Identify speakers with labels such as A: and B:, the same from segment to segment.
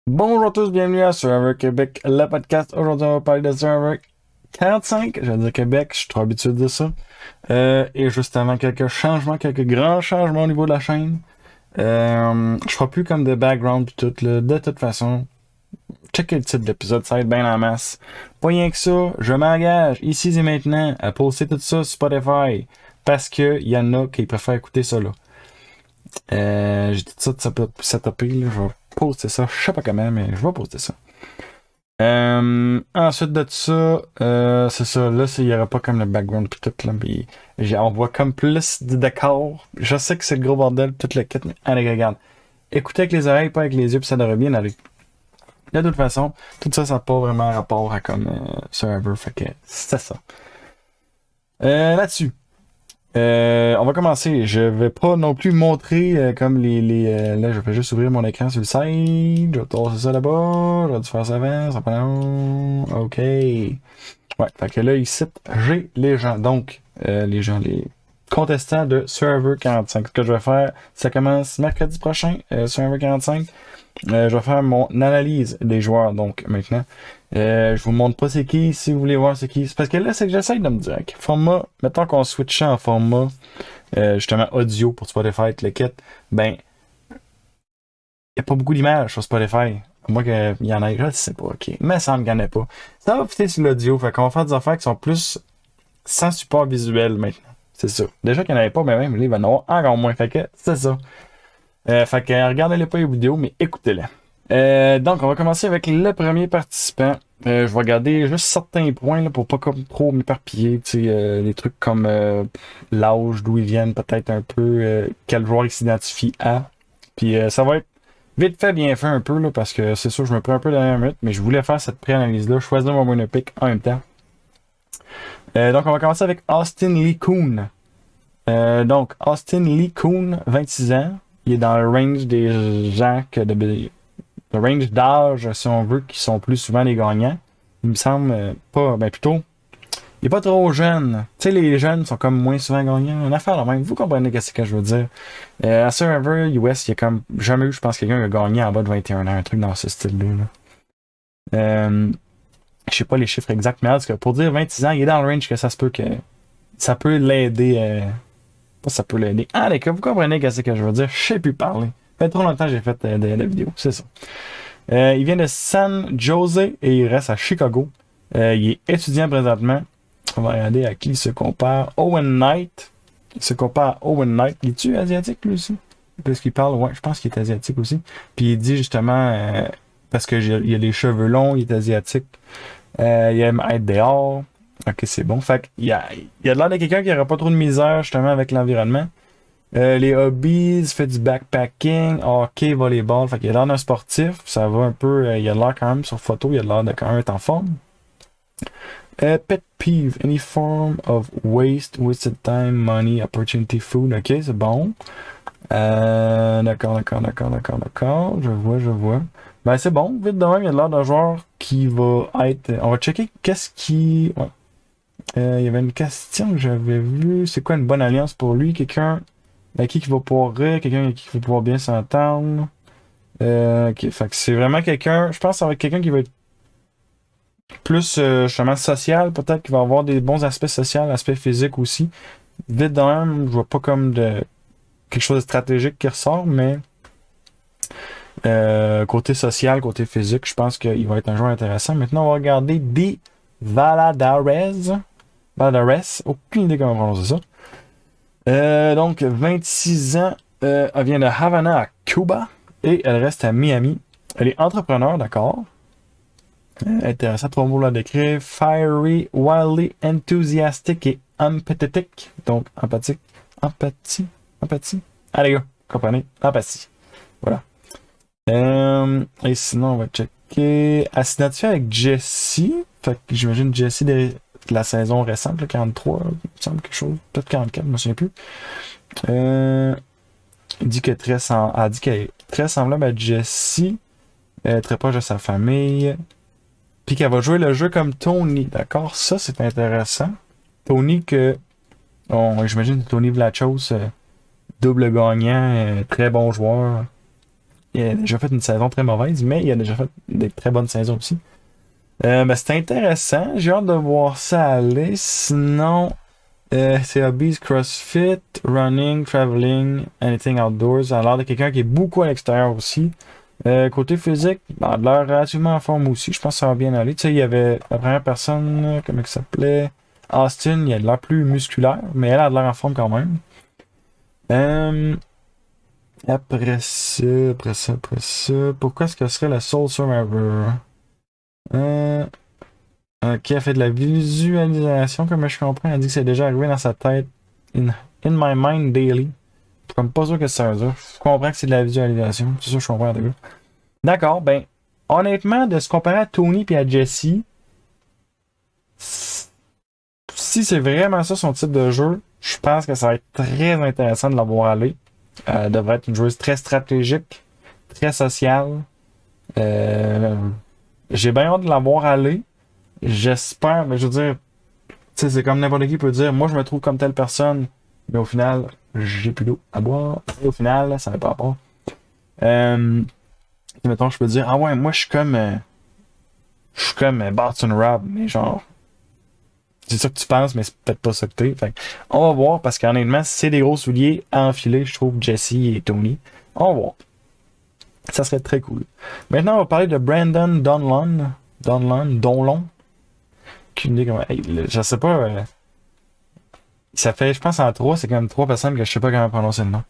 A: Bonjour à tous, bienvenue à Server Québec, le podcast. Aujourd'hui, on va parler de Server 45. Je vais dire Québec, je suis trop habitué de dire ça. Et justement, quelques changements, quelques grands changements au niveau de la chaîne. Je ferai plus comme de background pis tout, là. De toute façon, checkez le titre de l'épisode, ça va être bien en masse. Pas rien que ça, je m'engage, ici et maintenant, à poster tout ça sur Spotify. Parce que y en a qui préfèrent écouter ça là. J'ai dit ça de setuper, là. Je vais poster ça, je sais pas comment, mais je vais poster ça. Ensuite de ça, c'est ça, là, il y aura pas comme le background pis tout, là, pis on voit comme plus de décor. Je sais que c'est le gros bordel, tout le kit, mais allez, regarde. Écoutez avec les oreilles, pas avec les yeux, pis ça devrait bien aller. De toute façon, tout ça, ça n'a pas vraiment rapport à comme server, fait que c'est ça. Là-dessus. On va commencer. Je vais pas non plus montrer comme là, je vais juste ouvrir mon écran sur le site. Je vais tourner ça là-bas. Je vais faire ça avant. Ça prend long. OK. Ouais. Fait que là, ici, j'ai les gens. Donc, les contestants de Server 45. Ce que je vais faire, ça commence mercredi prochain, Server 45. Je vais faire mon analyse des joueurs, donc, maintenant. Je vous montre pas c'est qui, si vous voulez voir c'est qui. C'est parce que là, c'est que j'essaie de me dire, ok, format, mettons qu'on switchait en format, justement, audio pour Spotify, le kit, ben, y a pas beaucoup d'images sur Spotify. À moins qu'il y en ait, je sais pas, ok. Mais ça me gagne pas. Ça va fitter sur l'audio, fait qu'on va faire des affaires qui sont plus sans support visuel maintenant. C'est ça. Déjà qu'il n'y en avait pas, mais même, là, il va en avoir encore moins. Fait que, c'est ça. Fait que regardez-les pas les vidéos, mais écoutez-les. Donc, on va commencer avec le premier participant. Je vais regarder juste certains points là, pour pas comme trop m'éparpiller. Les trucs comme l'âge, d'où ils viennent, peut-être un peu, quel joueur il s'identifie à. Puis ça va être vite fait, bien fait un peu, là, parce que c'est sûr, je me prends un peu dernière minute, mais je voulais faire cette pré-analyse-là, choisir mon winner pick en même temps. Donc, on va commencer avec Austin Lee Koon. Donc, Austin Lee Koon, 26 ans. Il est dans le range des gens le range d'âge, si on veut, qui sont plus souvent les gagnants. Il me semble pas, ben plutôt, il est pas trop jeune. Tu sais, les jeunes sont comme moins souvent gagnants. Une affaire la même. Vous comprenez ce que je veux dire. À Survivor US, il y a comme jamais eu, je pense, quelqu'un qui a gagné en bas de 21 ans, un truc dans ce style-là. Là. Je sais pas les chiffres exacts, mais parce que pour dire 26 ans, il est dans le range que ça peut l'aider. Pas ça peut l'aider. Ah, les gars, vous comprenez ce que je veux dire. Je sais plus parler. Ça fait trop longtemps que j'ai fait de la vidéo, c'est ça. Il vient de San Jose et il reste à Chicago. Il est étudiant présentement. On va regarder à qui il se compare. Owen Knight. Il se compare à Owen Knight. Il est-tu asiatique lui aussi? Parce qu'il parle, ouais, je pense qu'il est asiatique aussi. Puis il dit justement, parce que il a les cheveux longs, il est asiatique. Il aime être dehors. Ok, c'est bon. Fait qu'il il a l'air de quelqu'un qui n'aura pas trop de misère justement avec l'environnement. Les hobbies, il fait du backpacking, hockey, volleyball. Fait qu'il a l'air d'un sportif. Ça va un peu. Il a l'air quand même sur photo, il a l'air de quand même être en forme. Pet peeve, any form of waste, wasted time, money, opportunity, food. Ok, c'est bon. D'accord. Je vois. Ben, c'est bon. Vite de même, il a l'air d'un joueur qui va être. On va checker qu'est-ce qui. Ouais. Il y avait une question que j'avais vue. C'est quoi une bonne alliance pour lui? Quelqu'un avec qui va pouvoir rire, quelqu'un avec qui va pouvoir bien s'entendre. Ok, fait que c'est vraiment quelqu'un. Je pense que ça va être quelqu'un qui va être plus justement social, peut-être qui va avoir des bons aspects sociaux, aspects physiques aussi. Vite de même, je vois pas comme de quelque chose de stratégique qui ressort, mais côté social, côté physique, je pense qu'il va être un joueur intéressant. Maintenant, on va regarder des Valadares. Valadares, aucune idée comment on prononce ça. Donc, 26 ans, elle vient de Havana à Cuba et elle reste à Miami. Elle est entrepreneur, d'accord. Intéressant, trois mots là décrire. Fiery, wildly, enthusiastic et empathetic. Donc, empathique. Empathie. Ah, les gars, comprenez. Empathie. Voilà. Et sinon, on va checker. Elle s'identifie avec Jessie. Fait que j'imagine Jessie de la saison récente, là, 43, il me semble quelque chose. Peut-être 44, je me souviens plus. Il dit qu'elle dit qu'elle est très semblable à Jessie. Très proche de sa famille. Puis qu'elle va jouer le jeu comme Tony. D'accord? Ça, c'est intéressant. Tony j'imagine que Tony Vlachos, double gagnant, très bon joueur. Il a déjà fait une saison très mauvaise, mais il a déjà fait des très bonnes saisons aussi. Ben, c'est intéressant. J'ai hâte de voir ça aller. Sinon, c'est hobbies, CrossFit, running, traveling, anything outdoors. Ça a l'air de quelqu'un qui est beaucoup à l'extérieur aussi. Côté physique, il a l'air relativement en forme aussi. Je pense que ça va bien aller. Tu sais, il y avait la première personne, comment elle s'appelait? Austin, il a l'air plus musculaire, mais elle a l'air en forme quand même. Après ça, pourquoi est-ce que ce serait la Soul Survivor? Ok, elle fait de la visualisation, comme je comprends. Elle dit que c'est déjà arrivé dans sa tête. In my mind daily. Je suis comme pas sûr que ça veut dire. Je comprends que c'est de la visualisation. C'est ça que je comprends, d'accord. D'accord, ben, honnêtement, de se comparer à Tony et à Jesse, si c'est vraiment ça son type de jeu, je pense que ça va être très intéressant de la voir aller. Elle devrait être une joueuse très stratégique, très sociale. J'ai bien hâte de la voir aller. J'espère, mais je veux dire, tu sais, c'est comme n'importe qui peut dire, moi je me trouve comme telle personne, mais au final, j'ai plus d'eau à boire. Et au final, ça va pas rapport. Mettons, je peux dire, ah ouais, moi je suis comme Barton Rob, mais genre, c'est ça que tu penses, mais c'est peut-être pas ça que t'es. Fait on va voir, parce qu'honnêtement, si c'est des gros souliers à enfiler, je trouve Jesse et Tony. On va voir. Ça serait très cool. Maintenant, on va parler de Brandon Donlon. Aucune idée comment. Hey, je sais pas. Ça fait, je pense, en 3, c'est quand même 3 personnes que je sais pas comment prononcer le nom.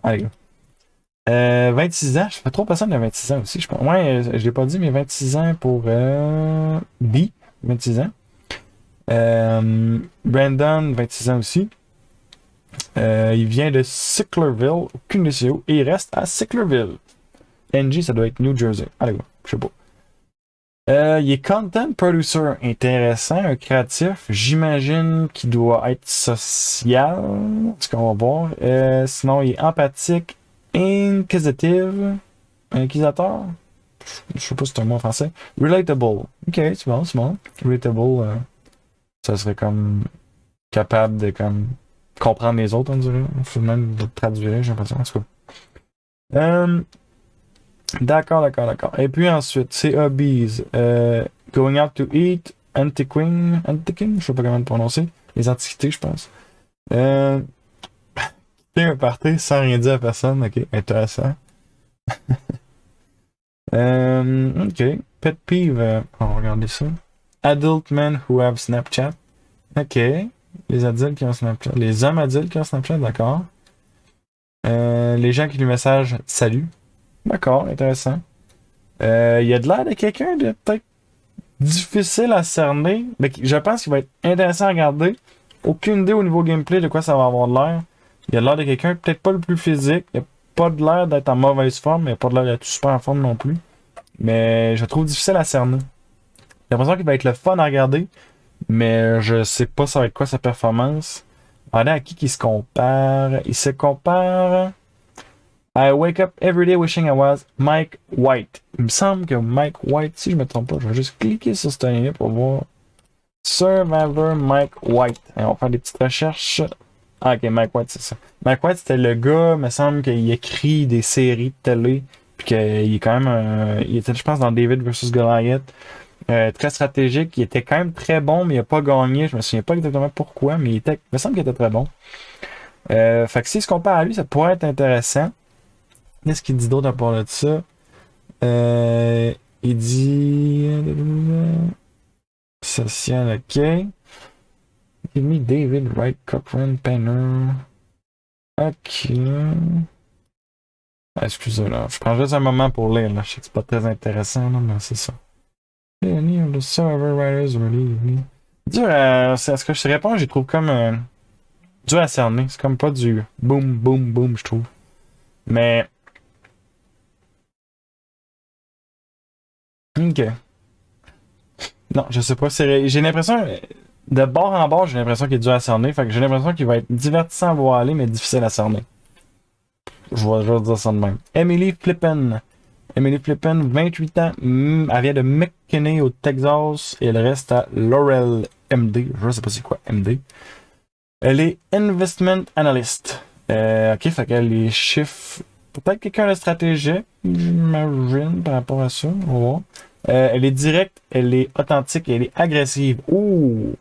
A: Allez, go. 26 ans, je fais 3 personnes de 26 ans aussi, je pense. Ouais, je l'ai pas dit, mais 26 ans pour B, 26 ans. Brandon, 26 ans aussi. Il vient de Sicklerville, aucune idée c'est où, et il reste à Sicklerville. NG, ça doit être New Jersey. Allez, go, je sais pas. Il est content producer intéressant, un créatif. J'imagine qu'il doit être social. Ce qu'on va voir. Sinon, il est empathique, inquisiteur. Je sais pas si c'est un mot en français. Relatable. Ok, c'est bon, c'est bon. Relatable, ça serait comme capable de comme comprendre les autres, on dirait. Faut même le traduire, j'ai l'impression. En tout cas. D'accord. Et puis ensuite, c'est hobbies. Going out to eat, antiquing, je sais pas comment le prononcer. Les antiquités, je pense. Quitter un party sans rien dire à personne, ok, intéressant. Ok, pet peeve, on va regarder ça. Adult men who have Snapchat. Ok, les adultes qui ont Snapchat. Les hommes adultes qui ont Snapchat, d'accord. Les gens qui lui messagent salut. D'accord, intéressant. Il y a de l'air de quelqu'un de peut-être difficile à cerner. Mais je pense qu'il va être intéressant à regarder. Aucune idée au niveau gameplay de quoi ça va avoir de l'air. Il y a de l'air de quelqu'un peut-être pas le plus physique. Il n'y a pas de l'air d'être en mauvaise forme, mais il n'y a pas de l'air d'être super en forme non plus. Mais je le trouve difficile à cerner. J'ai l'impression qu'il va être le fun à regarder. Mais je sais pas ça va être quoi sa performance. Regardez à qui il se compare. Il se compare. I wake up every day wishing I was Mike White. Il me semble que Mike White, si je me trompe pas, je vais juste cliquer sur ce lien pour voir. Survivor Mike White. Et on va faire des petites recherches. Ah, ok, Mike White, c'est ça. Mike White, c'était le gars, il me semble qu'il écrit des séries de télé. Puis qu'il est quand même. Il était, je pense, dans David vs Goliath. Très stratégique. Il était quand même très bon, mais il n'a pas gagné. Je me souviens pas exactement pourquoi, mais il me semble qu'il était très bon. Fait que si se compare à lui, ça pourrait être intéressant. Qu'est-ce qu'il dit d'autre à part de ça? Il dit... Social, ok. Give me David, Wright, Cochrane, Painter. Ok. Excusez, là. Je prends juste un moment pour lire, là. Je sais que c'est pas très intéressant, là, mais c'est ça. Any of the server writers really... Dur à... ce que je te réponds, j'y trouve comme... dur à cerner. C'est comme pas du boom, boom, boom, je trouve. Mais... Ok. Non, je sais pas. J'ai l'impression, de bord en bord, j'ai l'impression qu'il est dur à cerner. Fait que j'ai l'impression qu'il va être divertissant à voir aller, mais difficile à cerner. Je vais dire ça de même. Emily Flippen. Emily Flippen, 28 ans. Elle vient de McKinney au Texas et elle reste à Laurel MD. Je sais pas c'est quoi MD. Elle est Investment Analyst. Ok, fait qu'elle les chiffres peut-être quelqu'un de stratégique, j'imagine, par rapport à ça. On va voir. Elle est directe, elle est authentique, elle est agressive. Ouh!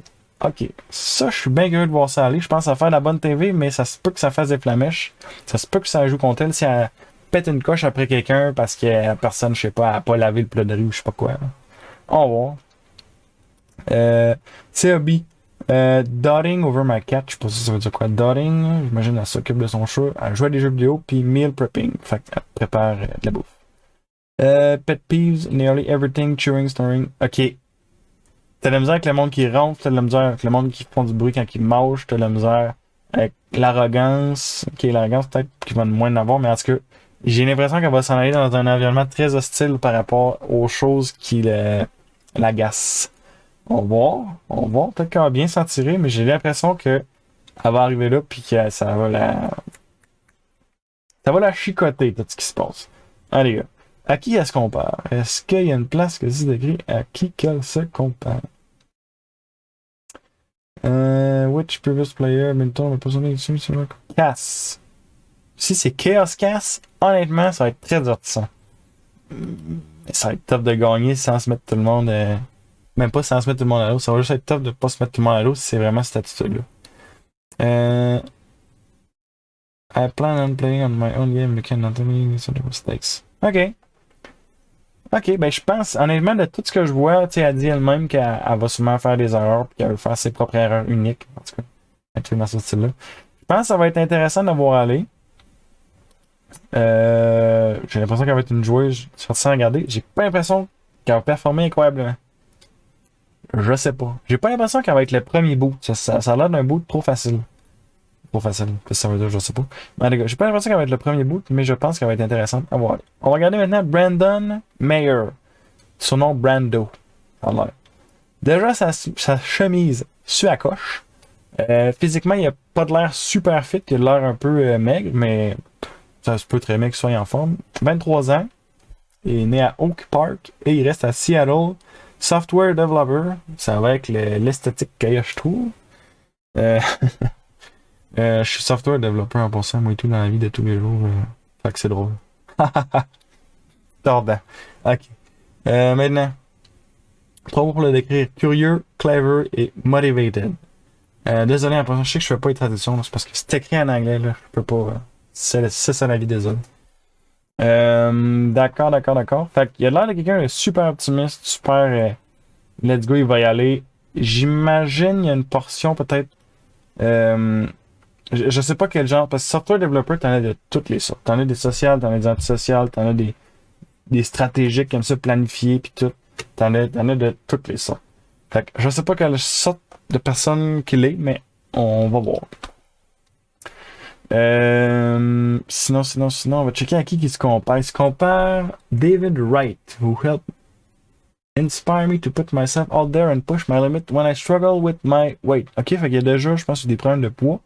A: Ok. Ça, je suis bien curieux de voir ça aller. Je pense à faire de la bonne TV, mais ça se peut que ça fasse des flamèches. Ça se peut que ça joue contre elle si elle pète une coche après quelqu'un parce que la personne, je sais pas, a pas lavé le plat de riz ou je sais pas quoi. Là. On va voir. C'est hobby. Dotting over my cat, je sais pas si ça veut dire quoi. Dotting, j'imagine elle s'occupe de son chat, elle joue à des jeux vidéo, puis meal prepping, fait qu'elle prépare de la bouffe. Pet peeves, nearly everything, chewing, snoring. Ok. T'as de la misère avec le monde qui ronfle, t'as de la misère avec le monde qui font du bruit quand ils mangent, t'as de la misère avec l'arrogance. Ok, l'arrogance peut-être qu'il va moins en avoir, mais en tout cas, j'ai l'impression qu'elle va s'en aller dans un environnement très hostile par rapport aux choses qui l'agacent. On va voir. Peut-être qu'elle va bien s'en tirer, mais j'ai l'impression que elle va arriver là puis que ça va la chicoter, tout ce qui se passe. Allez, gars. À qui elle se compare? Est-ce qu'il y a une place que 10 degrés à qui qu'elle se compare? Which previous player, Minton, a posé dessus sur le Cass. Si c'est Chaos Cass, honnêtement, ça va être très divertissant. Ça va être top de gagner sans se mettre tout le monde. Même pas sans se mettre tout le monde à l'eau. Ça va juste être top de pas se mettre tout le monde à l'eau si c'est vraiment cette attitude-là. I plan on playing on my own game, looking at the mistakes. Ok. Ok, ben je pense, honnêtement, de tout ce que je vois, tu sais, elle dit elle-même qu'elle va sûrement faire des erreurs puis qu'elle va faire ses propres erreurs uniques. En tout cas, un truc dans ce style-là. Je pense que ça va être intéressant de voir aller. J'ai l'impression qu'elle va être une joueuse sans regarder. J'ai pas l'impression qu'elle va performer incroyablement. Je sais pas. J'ai pas l'impression qu'elle va être le premier boot. Ça a l'air d'un boot trop facile. Trop facile. Qu'est-ce que ça veut dire? Je sais pas. Mais les gars, j'ai pas l'impression qu'elle va être le premier boot, mais je pense qu'elle va être intéressante à voir. On va regarder maintenant Brandon Mayer. Son nom Brando. Alors, déjà, sa chemise suit à coche. Physiquement, il a pas de l'air super fit. Il a l'air un peu maigre, mais ça se peut très bien qu'il soit en forme. 23 ans. Il est né à Oak Park et il reste à Seattle. Software developer. Ça va avec l'esthétique que je trouve. Je suis software developer en passant, moi et tout, dans la vie de tous les jours. Fait que c'est drôle. Tordant. Ok. Maintenant. 3 mots pour le décrire. Curieux, clever et motivated. Désolé, en passant, je sais que je fais pas les traductions, c'est parce que c'est écrit en anglais, là. Je peux pas. C'est ça la vie, désolé. D'accord. Fait qu'il a l'air de quelqu'un de super optimiste, super let's go, il va y aller. J'imagine il y a une portion peut-être. Je sais pas quel genre, parce que software developer, t'en as de toutes les sortes. T'en as des sociales, t'en as des antisociales, t'en as des stratégiques comme ça, planifiées, pis tout. T'en as de toutes les sortes. Fait que je sais pas quelle sorte de personne qu'il est, mais on va voir. Sinon, on va checker à qui se compare. Il se compare David Wright, who helped inspire me to put myself out there and push my limit when I struggle with my weight. Ok, fait qu'il y a déjà, je pense, des problèmes de poids.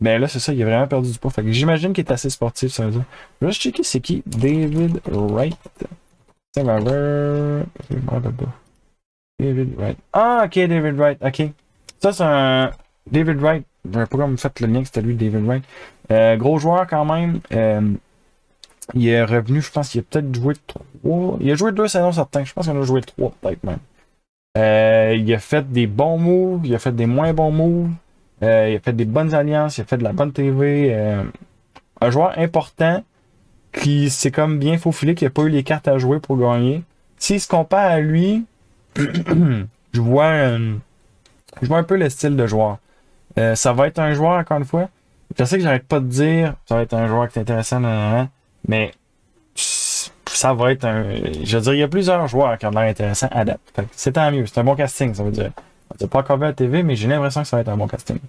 A: Mais là, c'est ça, il a vraiment perdu du poids. Fait que j'imagine qu'il est assez sportif, ça veut dire. Je vais juste checker c'est qui David Wright. David Wright. Ah, ok, David Wright, ok. Ça, c'est un. David Wright. Pourquoi vous me faites le lien que c'était lui, David Wright? Gros joueur quand même. Il est revenu, je pense qu'il a peut-être joué 3. Il a joué 2 saisons certains. Je pense qu'il en a joué 3 peut-être même. Il a fait des bons moves, il a fait des moins bons moves. Il a fait des bonnes alliances, il a fait de la bonne TV. Un joueur important qui s'est comme bien faufilé, qui n'a pas eu les cartes à jouer pour gagner. S'il se compare à lui, je vois un peu le style de joueur. Ça va être un joueur, encore une fois. Je sais que j'arrête pas de dire ça va être un joueur qui est intéressant, mais ça va être un. Je veux dire, il y a plusieurs joueurs qui ont l'air intéressants à date. C'est tant mieux, c'est un bon casting, ça veut dire. On n'a pas encore vu à la TV, mais j'ai l'impression que ça va être un bon casting.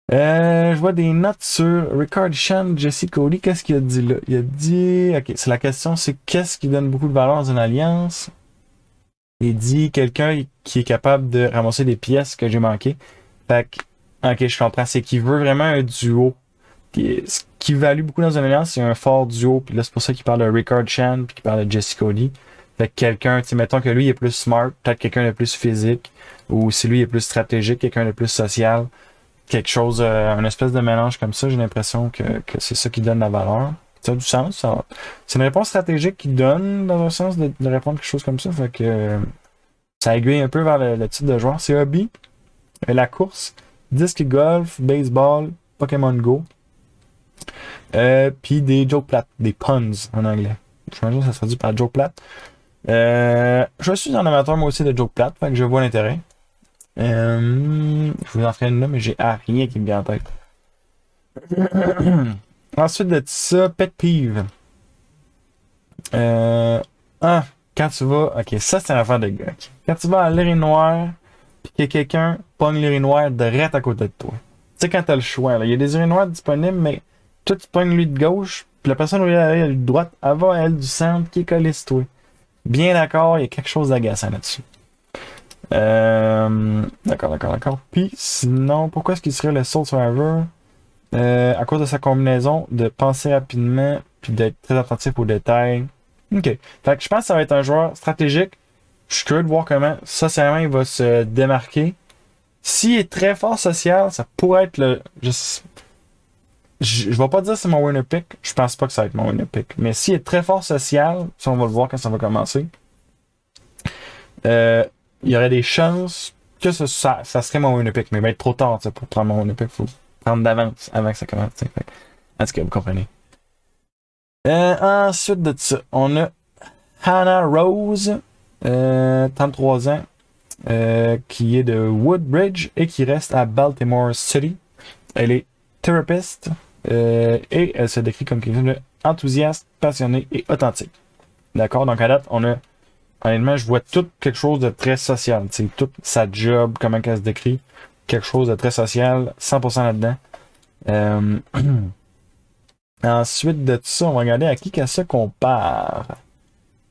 A: Je vois des notes sur Ricard Shan, Jesse Cody. Qu'est-ce qu'il a dit là? Il a dit. Ok, c'est la question, c'est qu'est-ce qui donne beaucoup de valeur dans une alliance? Il dit quelqu'un qui est capable de ramasser des pièces que j'ai manquées. Fait que, ok, je comprends. C'est qu'il veut vraiment un duo. Ce qui value beaucoup dans une alliance, c'est un fort duo. Puis là, c'est pour ça qu'il parle de Ricard Shan puis qu'il parle de Jesse Cody. Fait que quelqu'un, tu sais, mettons que lui il est plus smart, peut-être quelqu'un de plus physique, ou si lui est plus stratégique, quelqu'un de plus social, quelque chose, un espèce de mélange comme ça, j'ai l'impression que c'est ça qui donne la valeur. Ça a du sens. C'est une réponse stratégique qui donne, dans un sens, de répondre quelque chose comme ça. Fait que ça aiguille un peu vers le type de joueur. C'est hobby, la course, disque golf, baseball, Pokémon Go. Puis des jokes plates, des puns en anglais. J'imagine que ça se traduit par joke plate. Je suis un amateur moi aussi de joke plate, fait que je vois l'intérêt. Je vous en ferai une là, mais j'ai rien qui me vient en tête. Ensuite de ça, pet peeve. Quand tu vas. Ok, ça c'est une affaire de gars. Quand tu vas à l'urinoir, pis que quelqu'un pogne l'urinoir direct à côté de toi. Tu sais, quand t'as le choix, là, il y a des urinoirs disponibles, mais toi tu pognes lui de gauche, puis la personne où elle est à lui de droite, elle va à elle du centre qui est collée sur toi. Bien d'accord, il y a quelque chose d'agaçant là-dessus. D'accord. Puis sinon, pourquoi est-ce qu'il serait le Soul Survivor? À cause de sa combinaison de penser rapidement puis d'être très attentif aux détails. Ok. Fait que je pense que ça va être un joueur stratégique. Je suis curieux de voir comment socialement il va se démarquer. S'il est très fort social, ça pourrait être le. Je vais pas dire que c'est mon winner pick. Je pense pas que ça va être mon winner pick. Mais s'il est très fort social, ça on va le voir quand ça va commencer. Il y aurait des chances que ça serait mon winner pick. Mais il va être trop tard pour prendre mon winner pick. Faut prendre d'avance avant que ça commence. Fait. En tout cas, vous comprenez. Ensuite de ça, on a Hannah Rose, 33 ans, qui est de Woodbridge et qui reste à Baltimore City. Elle est thérapeute et elle se décrit comme quelqu'un d'enthousiaste, passionné et authentique. D'accord? Donc à date, on a, honnêtement, je vois tout quelque chose de très social. Tu sais, toute sa job, comment elle se décrit, quelque chose de très social, 100% là-dedans. Ensuite de tout ça, on va regarder à qui qu'elle se compare.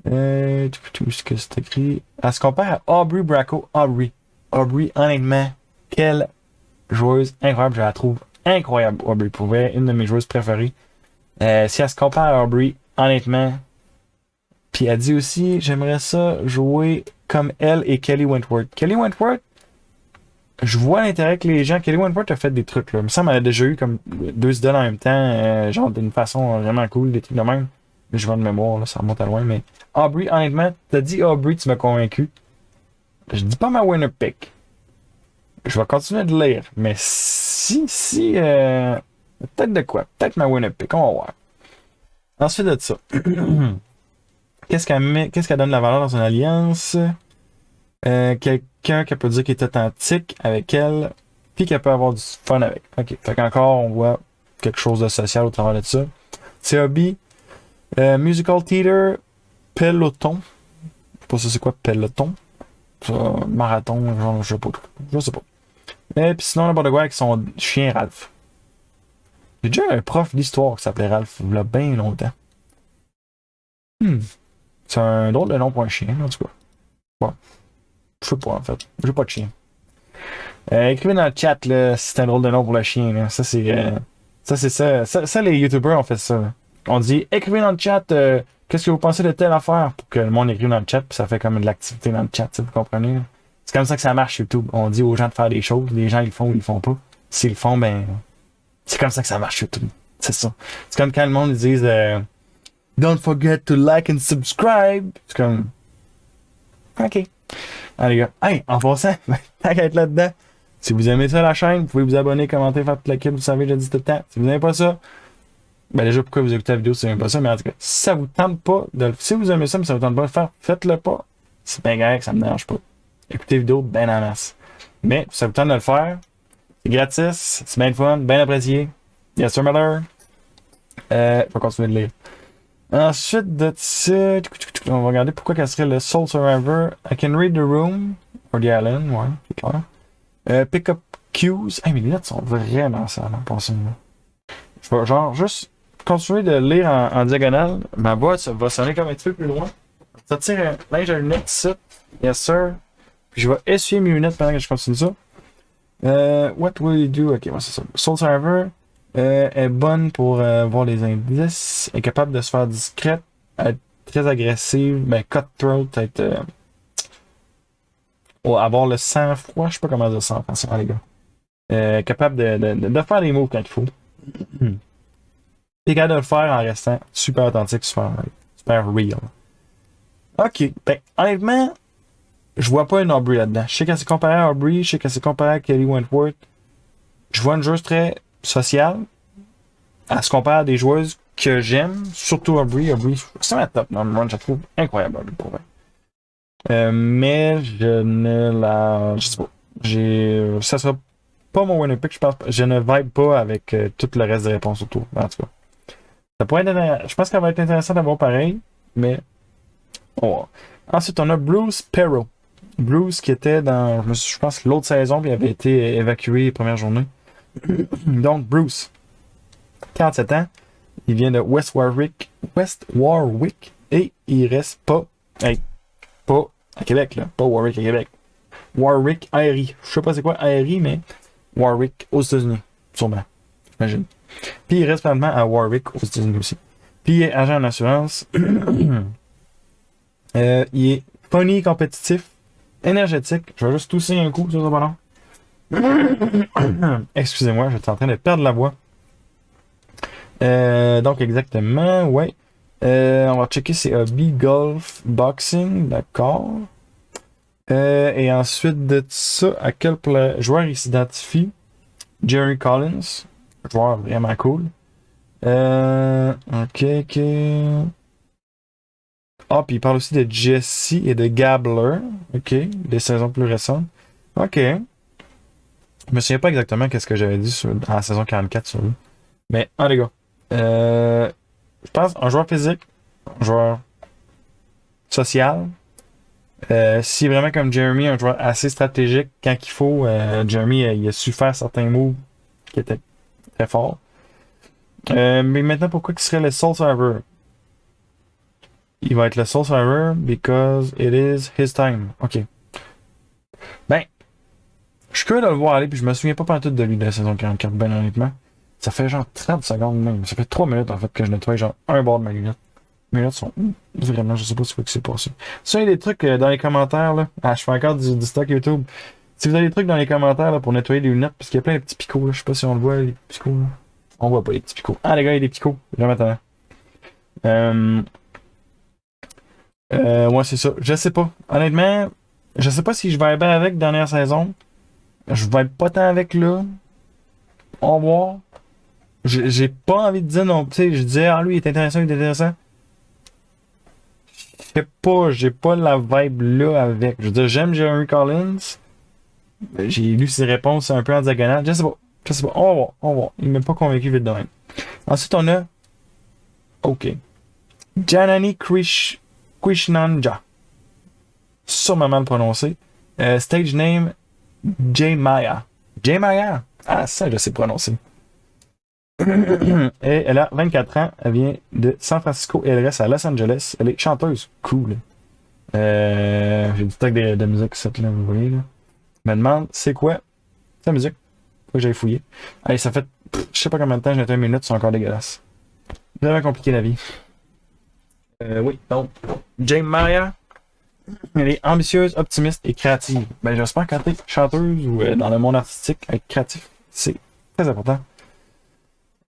A: Ce que c'est écrit. Elle se compare à Aubrey Bracco. Aubrey, honnêtement, quelle joueuse incroyable. Je la trouve incroyable, Aubrey. Pour vrai, une de mes joueuses préférées. Si elle se compare à Aubrey, honnêtement. Puis elle dit aussi, j'aimerais ça jouer comme elle et Kelly Wentworth. Kelly Wentworth, je vois l'intérêt que les gens. Kelly Wentworth a fait des trucs, là. Il me semble qu'elle a déjà eu comme 2 idoles en même temps, genre d'une façon vraiment cool, des trucs de même. Je vais de mémoire, là, ça remonte à loin, mais. Aubrey, honnêtement, t'as dit Aubrey, tu m'as convaincu. Je dis pas ma winner pick. Je vais continuer de lire, mais peut-être de quoi? Peut-être ma winner pick, on va voir. Ensuite de ça. Qu'est-ce qu'elle donne de la valeur dans une alliance? Quelqu'un qui peut dire qu'il est authentique avec elle, puis qu'elle peut avoir du fun avec. Ok, fait qu'encore, on voit quelque chose de social au travers de ça. C'est hobby. Musical theater, peloton. Je sais pas si c'est quoi peloton. Ça, marathon, genre, je sais pas. Et puis sinon, n'importe quoi avec son chien Ralph. J'ai déjà un prof d'histoire qui s'appelait Ralph, il y a bien longtemps. C'est un drôle de nom pour un chien, en tout cas. Bon. Je sais pas, en fait. J'ai pas de chien. Écrivez dans le chat, là, si c'est un drôle de nom pour le chien, là. Ça, c'est ça, les YouTubers ont fait ça, là. On dit, écrivez dans le chat, qu'est-ce que vous pensez de telle affaire, pour que le monde écrive dans le chat, puis ça fait comme de l'activité dans le chat, vous comprenez, là. C'est comme ça que ça marche, YouTube. On dit aux gens de faire des choses, les gens, ils le font ou ils le font pas. S'ils le font, ben, c'est comme ça que ça marche, YouTube. C'est ça. C'est comme quand le monde, ils disent, don't forget to like and subscribe. C'est comme, ok. Allez, les gars. Hey, en passant, tant qu'à être là-dedans, si vous aimez ça, la chaîne, vous pouvez vous abonner, commenter, faire toute la quête, vous savez, je le dis tout le temps. Si vous n'aimez pas ça, ben déjà, pourquoi vous écoutez la vidéo si vous n'aimez pas ça, mais en tout cas, si ça vous tente pas si vous aimez ça, mais ça vous tente pas de le faire, faites-le pas. C'est bien grave, ça me dérange pas. Écoutez la vidéo, ben en masse. Mais, si ça vous tente de le faire, c'est gratis, c'est bien le fun, bien apprécié. Yes, sir, Miller. Je vais continuer de lire. Ensuite de ça, on va regarder pourquoi qu'elle serait le Soul Survivor. I can read the room, or the island, ouais, c'est clair. Pick up cues. Hey, mes lunettes sont vraiment sales en passant. Je vais genre juste continuer de lire en diagonale. Ma voix va sonner comme un petit peu plus loin. Sortir un linge à lunettes ici. Yes, sir. Puis je vais essuyer mes lunettes pendant que je continue ça. What will you do? Ok, moi c'est ça. Soul Survivor. Est bonne pour voir les indices, est capable de se faire discrète, être très agressive, mais cutthroat, être avoir le sang-froid, je sais pas comment dire ça en français, les gars. Capable de faire des moves quand il faut. T'es capable de le faire en restant super authentique, super real. Ok, ben, honnêtement, je vois pas une Aubrey là-dedans. Je sais qu'elle s'est comparée à Aubrey, je sais qu'elle s'est comparée à Kelly Wentworth. Je vois une joueuse très sociale. Elle se compare à des joueuses que j'aime, surtout Aubrey. Aubrey, c'est ma top number one, je la trouve incroyable, Aubrey, pour vrai. Mais je ne la. Je sais pas. Ça sera pas mon winner pick, je pense. Je ne vibe pas avec tout le reste des réponses autour, en tout cas. Ça pourrait être, je pense qu'elle va être intéressante d'avoir pareil, mais on va voir. Ensuite, on a Bruce Perot. Bruce qui était dans, je pense, l'autre saison, puis il avait été évacué les premières journées. Donc, Bruce, 47 ans, il vient de West Warwick, et il reste pas, pas à Québec, là, pas Warwick à Québec. Warwick, Erie. Je sais pas c'est quoi Erie, mais Warwick aux États-Unis, sûrement, j'imagine. Puis il reste finalement à Warwick aux États-Unis aussi. Puis il est agent en assurance. Il est funny, compétitif, énergétique. Je vais juste tousser un coup, ça pas long. Excusez-moi, j'étais en train de perdre la voix. Donc exactement, ouais. On va checker ses hobbies, golf, boxing, d'accord. Et ensuite de ça, à quel joueur il s'identifie? Jerry Collins, joueur vraiment cool. Ok. Ah, puis il parle aussi de Jesse et de Gabler. Ok, des saisons plus récentes. Ok. Je me souviens pas exactement qu'est-ce que j'avais dit dans la saison 44 sur lui. Mais, les gars. Je pense un joueur physique, un joueur social. Si vraiment comme Jeremy, un joueur assez stratégique, quand il faut, Jeremy il a su faire certains moves qui étaient très forts. Mais maintenant, pourquoi il serait le Soul Survivor? Il va être le Soul Survivor because it is his time. Ok. Ben, je suis curieux de le voir aller, puis je me souviens pas partout de lui de la saison 44, ben honnêtement. Ça fait genre 30 secondes même. Ça fait 3 minutes en fait que je nettoie genre un bord de ma lunette. Mes lunettes sont vraiment, je sais pas ce que c'est passé. Si vous avez des trucs dans les commentaires, là. Ah, je fais encore du stock YouTube. Si vous avez des trucs dans les commentaires là, pour nettoyer les lunettes, parce qu'il y a plein de petits picots, là. Je sais pas si on le voit, les picots. Là. On voit pas les petits picots. Ah les gars, il y a des picots. Jamais attendant. Ouais, c'est ça. Je sais pas. Honnêtement, je sais pas si je vais bien avec dernière saison. Je vais pas tant avec là. On va voir. J'ai pas envie de dire non. Tu sais, je disais, ah lui, il est intéressant, il est intéressant. J'ai pas la vibe là avec. Je veux dire, j'aime Jeremy Collins. J'ai lu ses réponses un peu en diagonale. Je sais pas. On va voir. Il m'a pas convaincu vite de même. Ensuite, on a. Ok. Janani Krishnanja. Sûrement mal prononcé. Stage name J Maya. J Maya? Ah, ça, je sais prononcer. Et elle a 24 ans. Elle vient de San Francisco et elle reste à Los Angeles. Elle est chanteuse. Cool. J'ai du stock de musique, ça, là, vous voyez. Là. Je me demande, c'est quoi sa musique? Faut que j'aille fouiller. Allez, ça fait, je sais pas combien de temps, j'ai 1 minute, c'est encore dégueulasse. Vraiment compliqué la vie. Oui, donc, Jane Maria, elle est ambitieuse, optimiste et créative. Ben, j'espère quand t'es chanteuse ou dans le monde artistique, être créatif, c'est très important.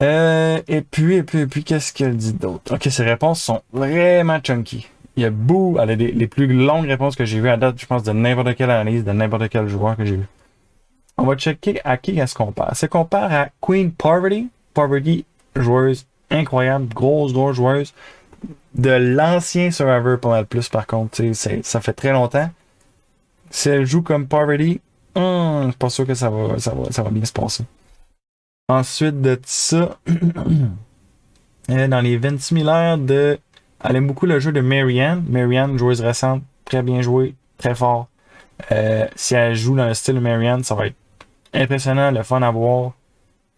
A: Et puis, qu'est-ce qu'elle dit d'autre? Ok, ses réponses sont vraiment chunky. Il y a elle a les plus longues réponses que j'ai vues à date, je pense, de n'importe quelle analyse, de n'importe quel joueur que j'ai vu. On va checker à qui elle se compare. Elle se compare à Queen Poverty. Poverty, joueuse incroyable, grosse joueuse. De l'ancien Survivor, pas mal plus, par contre. Ça fait très longtemps. Si elle joue comme Poverty, je suis pas sûr que ça va bien se passer. Ensuite de ça, dans les 20 similaires de. Elle aime beaucoup le jeu de Marianne. Marianne, joueuse récente, très bien jouée, très fort. Si elle joue dans le style de Marianne, ça va être impressionnant, le fun à voir.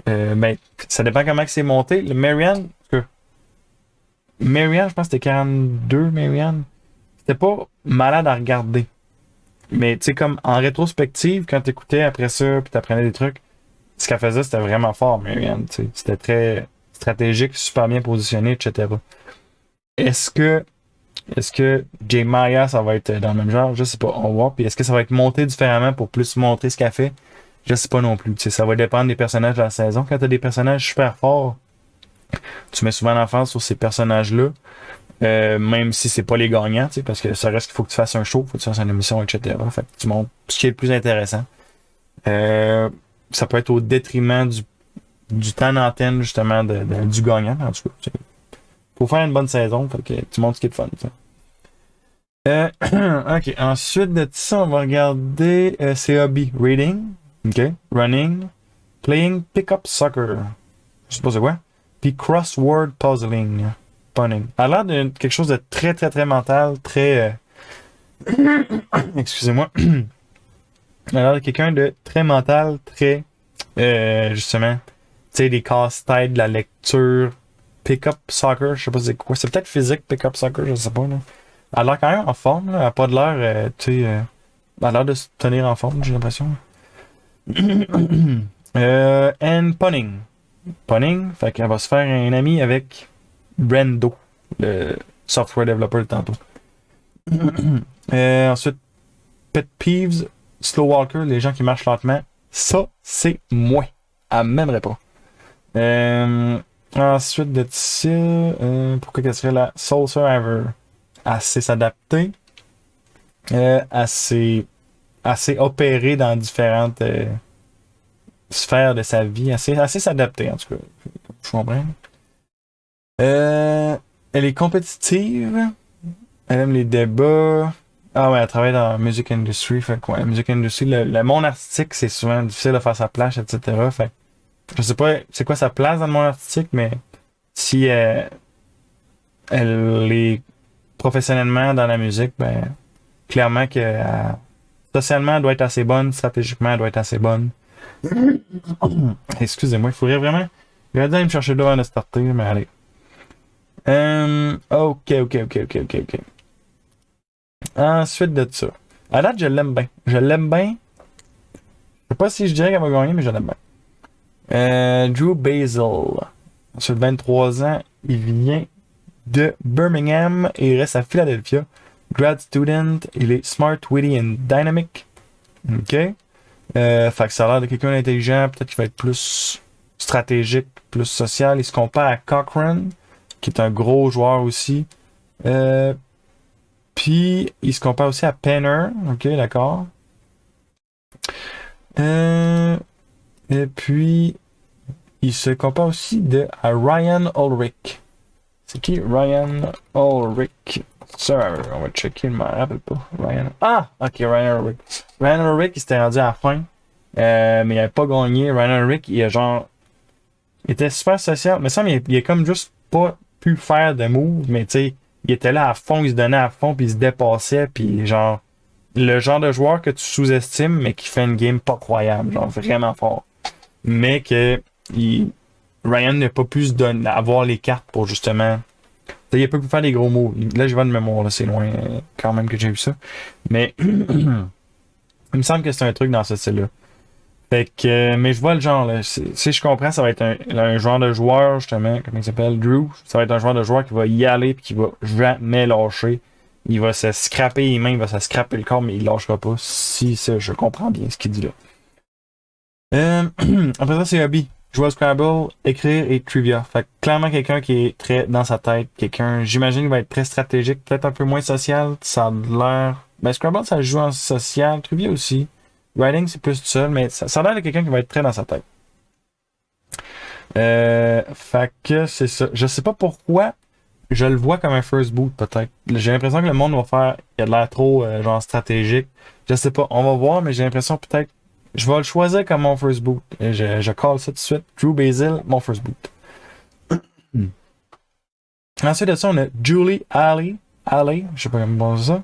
A: Ben, ça dépend comment c'est monté. Le Marianne, je pense que c'était 42, Marianne. C'était pas malade à regarder. Mais tu sais, comme en rétrospective, quand t'écoutais après ça, puis t'apprenais des trucs, ce qu'elle faisait, c'était vraiment fort, Marianne. C'était très stratégique, super bien positionné, etc. Est-ce que J Maya, ça va être dans le même genre? Je sais pas, on va voir. Puis est-ce que ça va être monté différemment pour plus montrer ce qu'elle fait? Je sais pas non plus. Ça va dépendre des personnages de la saison. Quand t'as des personnages super forts, tu mets souvent l'emphase sur ces personnages-là. Même si c'est pas les gagnants, tu sais, parce que ça reste qu'il faut que tu fasses un show, faut que tu fasses une émission, etc. Fait que tu montres ce qui est le plus intéressant. Ça peut être au détriment du temps d'antenne, justement, du gagnant, en tout cas. Faut faire une bonne saison, fait que tu montres ce qui est le fun, ça. Ok, ensuite de ça, on va regarder ses hobbies. Reading, ok, running, playing pick-up soccer, je sais pas c'est quoi, puis crossword puzzling. Punning. Elle a l'air de quelque chose de très, très, très mental, très... Excusez-moi. Elle a l'air de quelqu'un de très mental, très... justement, tu sais, des casse-têtes, de la lecture, pick-up soccer, je sais pas c'est quoi. C'est peut-être physique, pick-up soccer, je sais pas, là. Elle a l'air quand même en forme, là. Elle a pas de l'air, tu sais... elle a l'air de se tenir en forme, j'ai l'impression. And punning. Punning, fait qu'elle va se faire un ami avec... Brendo, le software developer de tantôt. Ensuite, Pet Peeves, Slow Walker, les gens qui marchent lentement. Ça, c'est moi. Elle m'aimerait pas. Ensuite de ça, pourquoi qu'elle serait la Soul Survivor? Assez s'adapter. Assez opérer dans différentes sphères de sa vie. Assez s'adapter, en tout cas. Je comprends. Elle est compétitive. Elle aime les débats. Ah ouais, elle travaille dans la music industry. Fait que ouais, la music industry, le monde artistique, c'est souvent difficile de faire sa place, etc. Fait je sais pas c'est quoi sa place dans le monde artistique, mais si elle est professionnellement dans la musique, ben clairement que socialement elle doit être assez bonne, stratégiquement elle doit être assez bonne. Excusez-moi, il faudrait vraiment. Il va aller me chercher devant de starter, mais allez. Ok. Ensuite de ça. À date, je l'aime bien. Je l'aime bien. Je sais pas si je dirais qu'elle va gagner, mais je l'aime bien. Drew Basil. Sur 23 ans, il vient de Birmingham et il reste à Philadelphia. Grad student, il est smart, witty and dynamic. Ok. Fait que ça a l'air de quelqu'un d'intelligent, peut-être qu'il va être plus stratégique, plus social. Il se compare à Cochrane, qui est un gros joueur aussi. Puis, il se compare aussi à Penner. Ok, d'accord. Et puis, il se compare aussi à Ryan Ulrich. C'est qui Ryan Ulrich? Ça, on va checker, je me rappelle pas. Ryan. Ah! Ok, Ryan Ulrich. Ryan Ulrich, il s'était rendu à la fin. Mais il n'avait pas gagné. Ryan Ulrich, il était super social. Mais ça, il a comme juste pas pu faire de move. Mais tu sais, il était là à fond, il se donnait à fond, puis il se dépassait. Puis genre, le genre de joueur que tu sous-estimes, mais qui fait une game pas croyable. Genre, vraiment fort. Mais que Ryan n'a pas pu avoir les cartes pour justement. Il a pas pu faire des gros mots. Là, je vais de mémoire, là, c'est loin quand même que j'ai vu ça. Mais il me semble que c'est un truc dans ce style-là. Fait que, mais je vois le genre, là. Si je comprends, ça va être un genre de joueur, justement, comment il s'appelle, Drew. Ça va être un joueur de joueur qui va y aller et qui va jamais lâcher. Il va se scraper les mains, il va se scraper le corps, mais il lâchera pas. Si ça, je comprends bien ce qu'il dit là. Après ça, c'est hobby. Jouer au Scrabble, écrire et trivia. Fait que clairement quelqu'un qui est très dans sa tête. Quelqu'un, j'imagine, qui va être très stratégique, peut-être un peu moins social. Ça a l'air. Ben, Scrabble, ça joue en social. Trivia aussi. Writing, c'est plus tout seul, mais ça a l'air de quelqu'un qui va être très dans sa tête. Fait que c'est ça. Je sais pas pourquoi je le vois comme un first boot, peut-être. J'ai l'impression que le monde va faire. Il a de l'air trop, genre, stratégique. Je sais pas. On va voir, mais j'ai l'impression peut-être. Je vais le choisir comme mon first boot. Et je call ça tout de suite. Drew Basil, mon first boot. Ensuite de ça, on a Julie Alley. Alley, je sais pas comment on dit ça.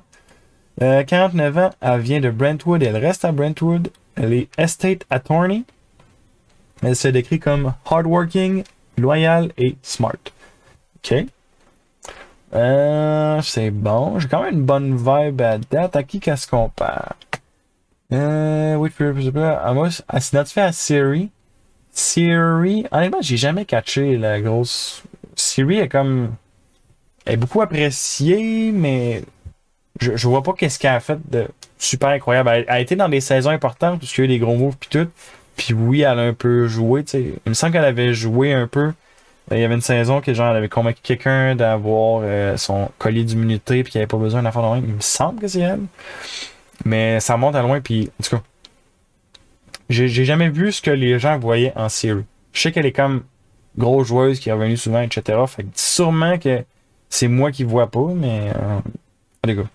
A: 49 ans, elle vient de Brentwood, elle reste à Brentwood. Elle est estate attorney. Elle se décrit comme hardworking, loyal et smart. Ok. C'est bon. J'ai quand même une bonne vibe à date. À qui qu'elle se compare? Oui, elle s'identifie à Siri. Siri, honnêtement, j'ai jamais catché la grosse. Siri est comme. Elle est beaucoup appréciée, mais je vois pas qu'est-ce qu'elle a fait de super incroyable. Elle a été dans des saisons importantes, parce qu'il y a eu des gros moves pis tout. Puis oui, elle a un peu joué, tu sais. Il me semble qu'elle avait joué un peu Il y avait une saison que genre elle avait convaincu quelqu'un d'avoir son collier d'immunité puis qu'il avait pas besoin d'en faire de même. Il me semble que c'est elle. Mais ça monte à loin puis en tout cas, j'ai jamais vu ce que les gens voyaient en série. Je sais qu'elle est comme grosse joueuse qui est revenue souvent, etc. Fait que sûrement que c'est moi qui vois pas, mais les gars.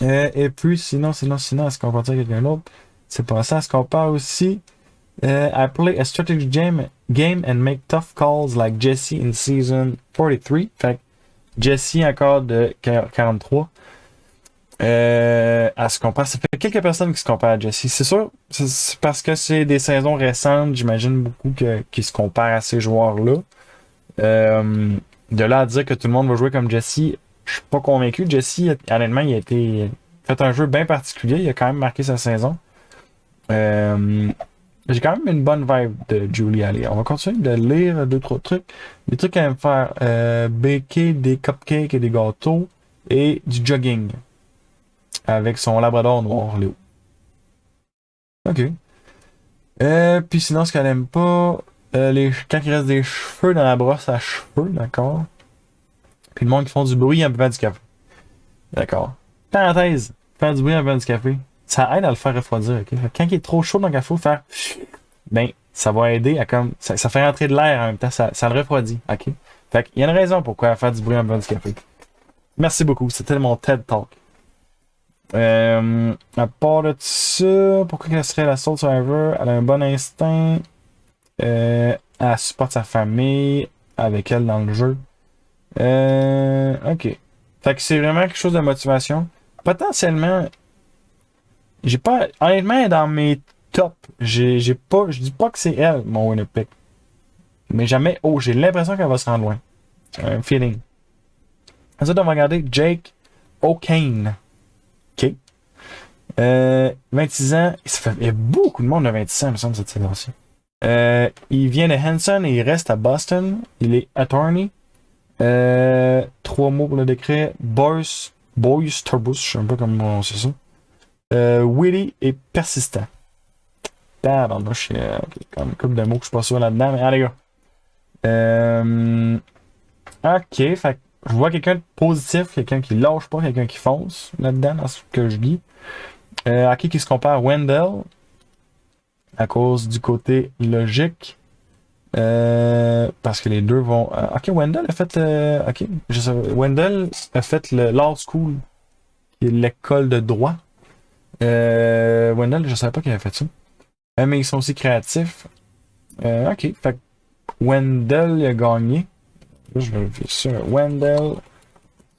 A: Et puis sinon, est-ce qu'on va dire quelqu'un d'autre? C'est pas ça. Est-ce qu'on parle aussi? I play a strategy game and make tough calls like Jesse in season 43. Fait que Jesse encore de 43. À se comparer. Ça fait quelques personnes qui se comparent à Jesse. C'est sûr, c'est parce que c'est des saisons récentes, j'imagine beaucoup qui se comparent à ces joueurs-là. De là à dire que tout le monde va jouer comme Jesse, je suis pas convaincu. Jesse, honnêtement, il a été fait un jeu bien particulier. Il a quand même marqué sa saison. J'ai quand même une bonne vibe de Julie. Allez, on va continuer de lire 2-3 trucs. Les trucs qu'elle aime faire. Baker des cupcakes et des gâteaux et du jogging. Avec son labrador noir, Léo. Ok. Puis sinon, ce qu'elle aime pas, quand il reste des cheveux dans la brosse à cheveux, d'accord. Puis le monde qui font du bruit en buvant du café. D'accord. Parenthèse, faire du bruit en buvant du café, ça aide à le faire refroidir, ok? Quand il est trop chaud dans le café, faire ben, ça va aider à comme. Ça fait rentrer de l'air en même temps, ça le refroidit, ok? Fait qu'il y a une raison pourquoi faire du bruit en buvant du café. Merci beaucoup, c'était mon TED Talk. À part de ça, pourquoi qu'elle serait la Soul Survivor? Elle a un bon instinct. Elle supporte sa famille avec elle dans le jeu. Ok. Fait que c'est vraiment quelque chose de motivation. Potentiellement, j'ai pas. Honnêtement, elle est dans mes tops. J'ai pas. Je dis pas que c'est elle, mon winner pick. Mais jamais. Oh, j'ai l'impression qu'elle va se rendre loin. Un feeling. Ensuite, on va regarder Jake O'Kane. OK. 26 ans. Il y a beaucoup de monde de 26 ans, il me semble, cette saison-ci. Il vient de Henson et il reste à Boston. Il est attorney. 3 mots pour le décret. Boys Turbus, je sais pas comment c'est ça. Witty et persistant. Pardon, je suis comme une couple de mots que je suis pas sûr là-dedans, mais allez, gars. Ok, fait que je vois quelqu'un de positif, quelqu'un qui lâche pas, quelqu'un qui fonce là-dedans, dans ce que je dis. À qui se compare à Wendell, à cause du côté logique. Parce que les deux vont. Ok, Wendell a fait. Ok, je sais, Wendell a fait le Law School, qui est l'école de droit. Wendell, je savais pas qu'il avait fait ça. Mais ils sont aussi créatifs. Ok, fait que Wendell a gagné. Là, je vérifie ça. Wendell.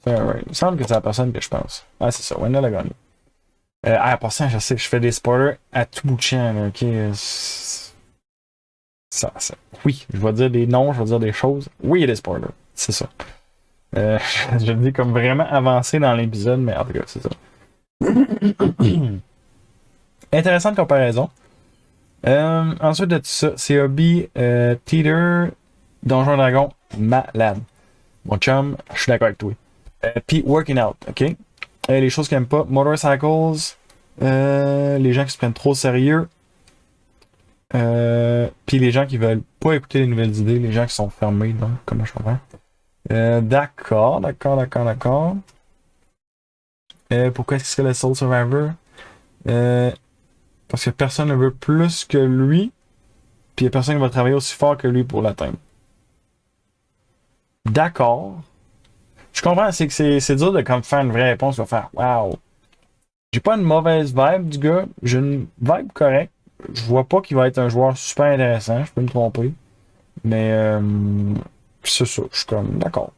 A: Il me semble que c'est la personne que je pense. Ah, c'est ça. Wendell a gagné. En passant, je sais, je fais des spoilers à tout bout de champ. Là, ok. Ça. Oui, je vais dire des noms, je vais dire des choses. Oui, il y a des spoilers. C'est ça. Je le dis comme vraiment avancé dans l'épisode, mais en tout cas, c'est ça. Intéressante comparaison. Ensuite de tout ça, c'est hobby Theater, Donjon Dragon, malade. Mon chum, je suis d'accord avec toi. Puis working out, ok? Les choses qu'il aime pas, motorcycles, les gens qui se prennent trop sérieux, puis les gens qui veulent pas écouter les nouvelles idées, les gens qui sont fermés, donc, comment je comprends? D'accord. Pourquoi est-ce que c'est le Soul Survivor? Parce que personne ne veut plus que lui, puis il y a personne qui va travailler aussi fort que lui pour l'atteindre. D'accord. Je comprends, c'est que c'est dur de comme faire une vraie réponse, de faire wow. J'ai pas une mauvaise vibe du gars, j'ai une vibe correcte. Je vois pas qu'il va être un joueur super intéressant, je peux me tromper. Mais c'est ça, je suis comme d'accord.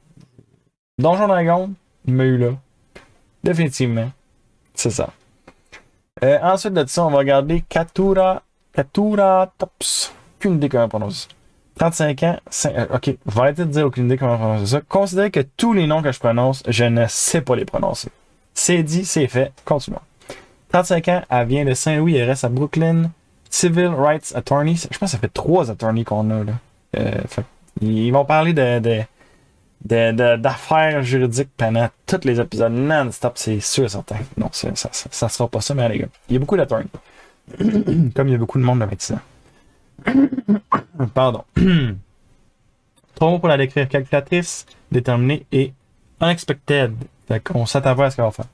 A: Donjon Dragon, il m'a eu là. Définitivement. C'est ça. Ensuite de ça, on va regarder Katura Tops. Aucune idée comment on prononce. 35 ans, ok, je vais arrêter de dire aucune idée comment prononcer ça. Considérez que tous les noms que je prononce, je ne sais pas les prononcer. C'est dit, c'est fait, continuons. 35 ans, elle vient de Saint-Louis, elle reste à Brooklyn. Civil Rights Attorney, je pense que ça fait 3 attorneys qu'on a là. Ils vont parler d'affaires juridiques pendant tous les épisodes non-stop, c'est sûr et certain. Non, ça sera pas ça, mais les gars. Il y a beaucoup d'attorneys. Comme il y a beaucoup de monde de 26 ans. Pardon. 3 mots pour la décrire. Calculatrice, déterminée et unexpected. Fait qu'on s'attend pas à ce qu'elle va faire.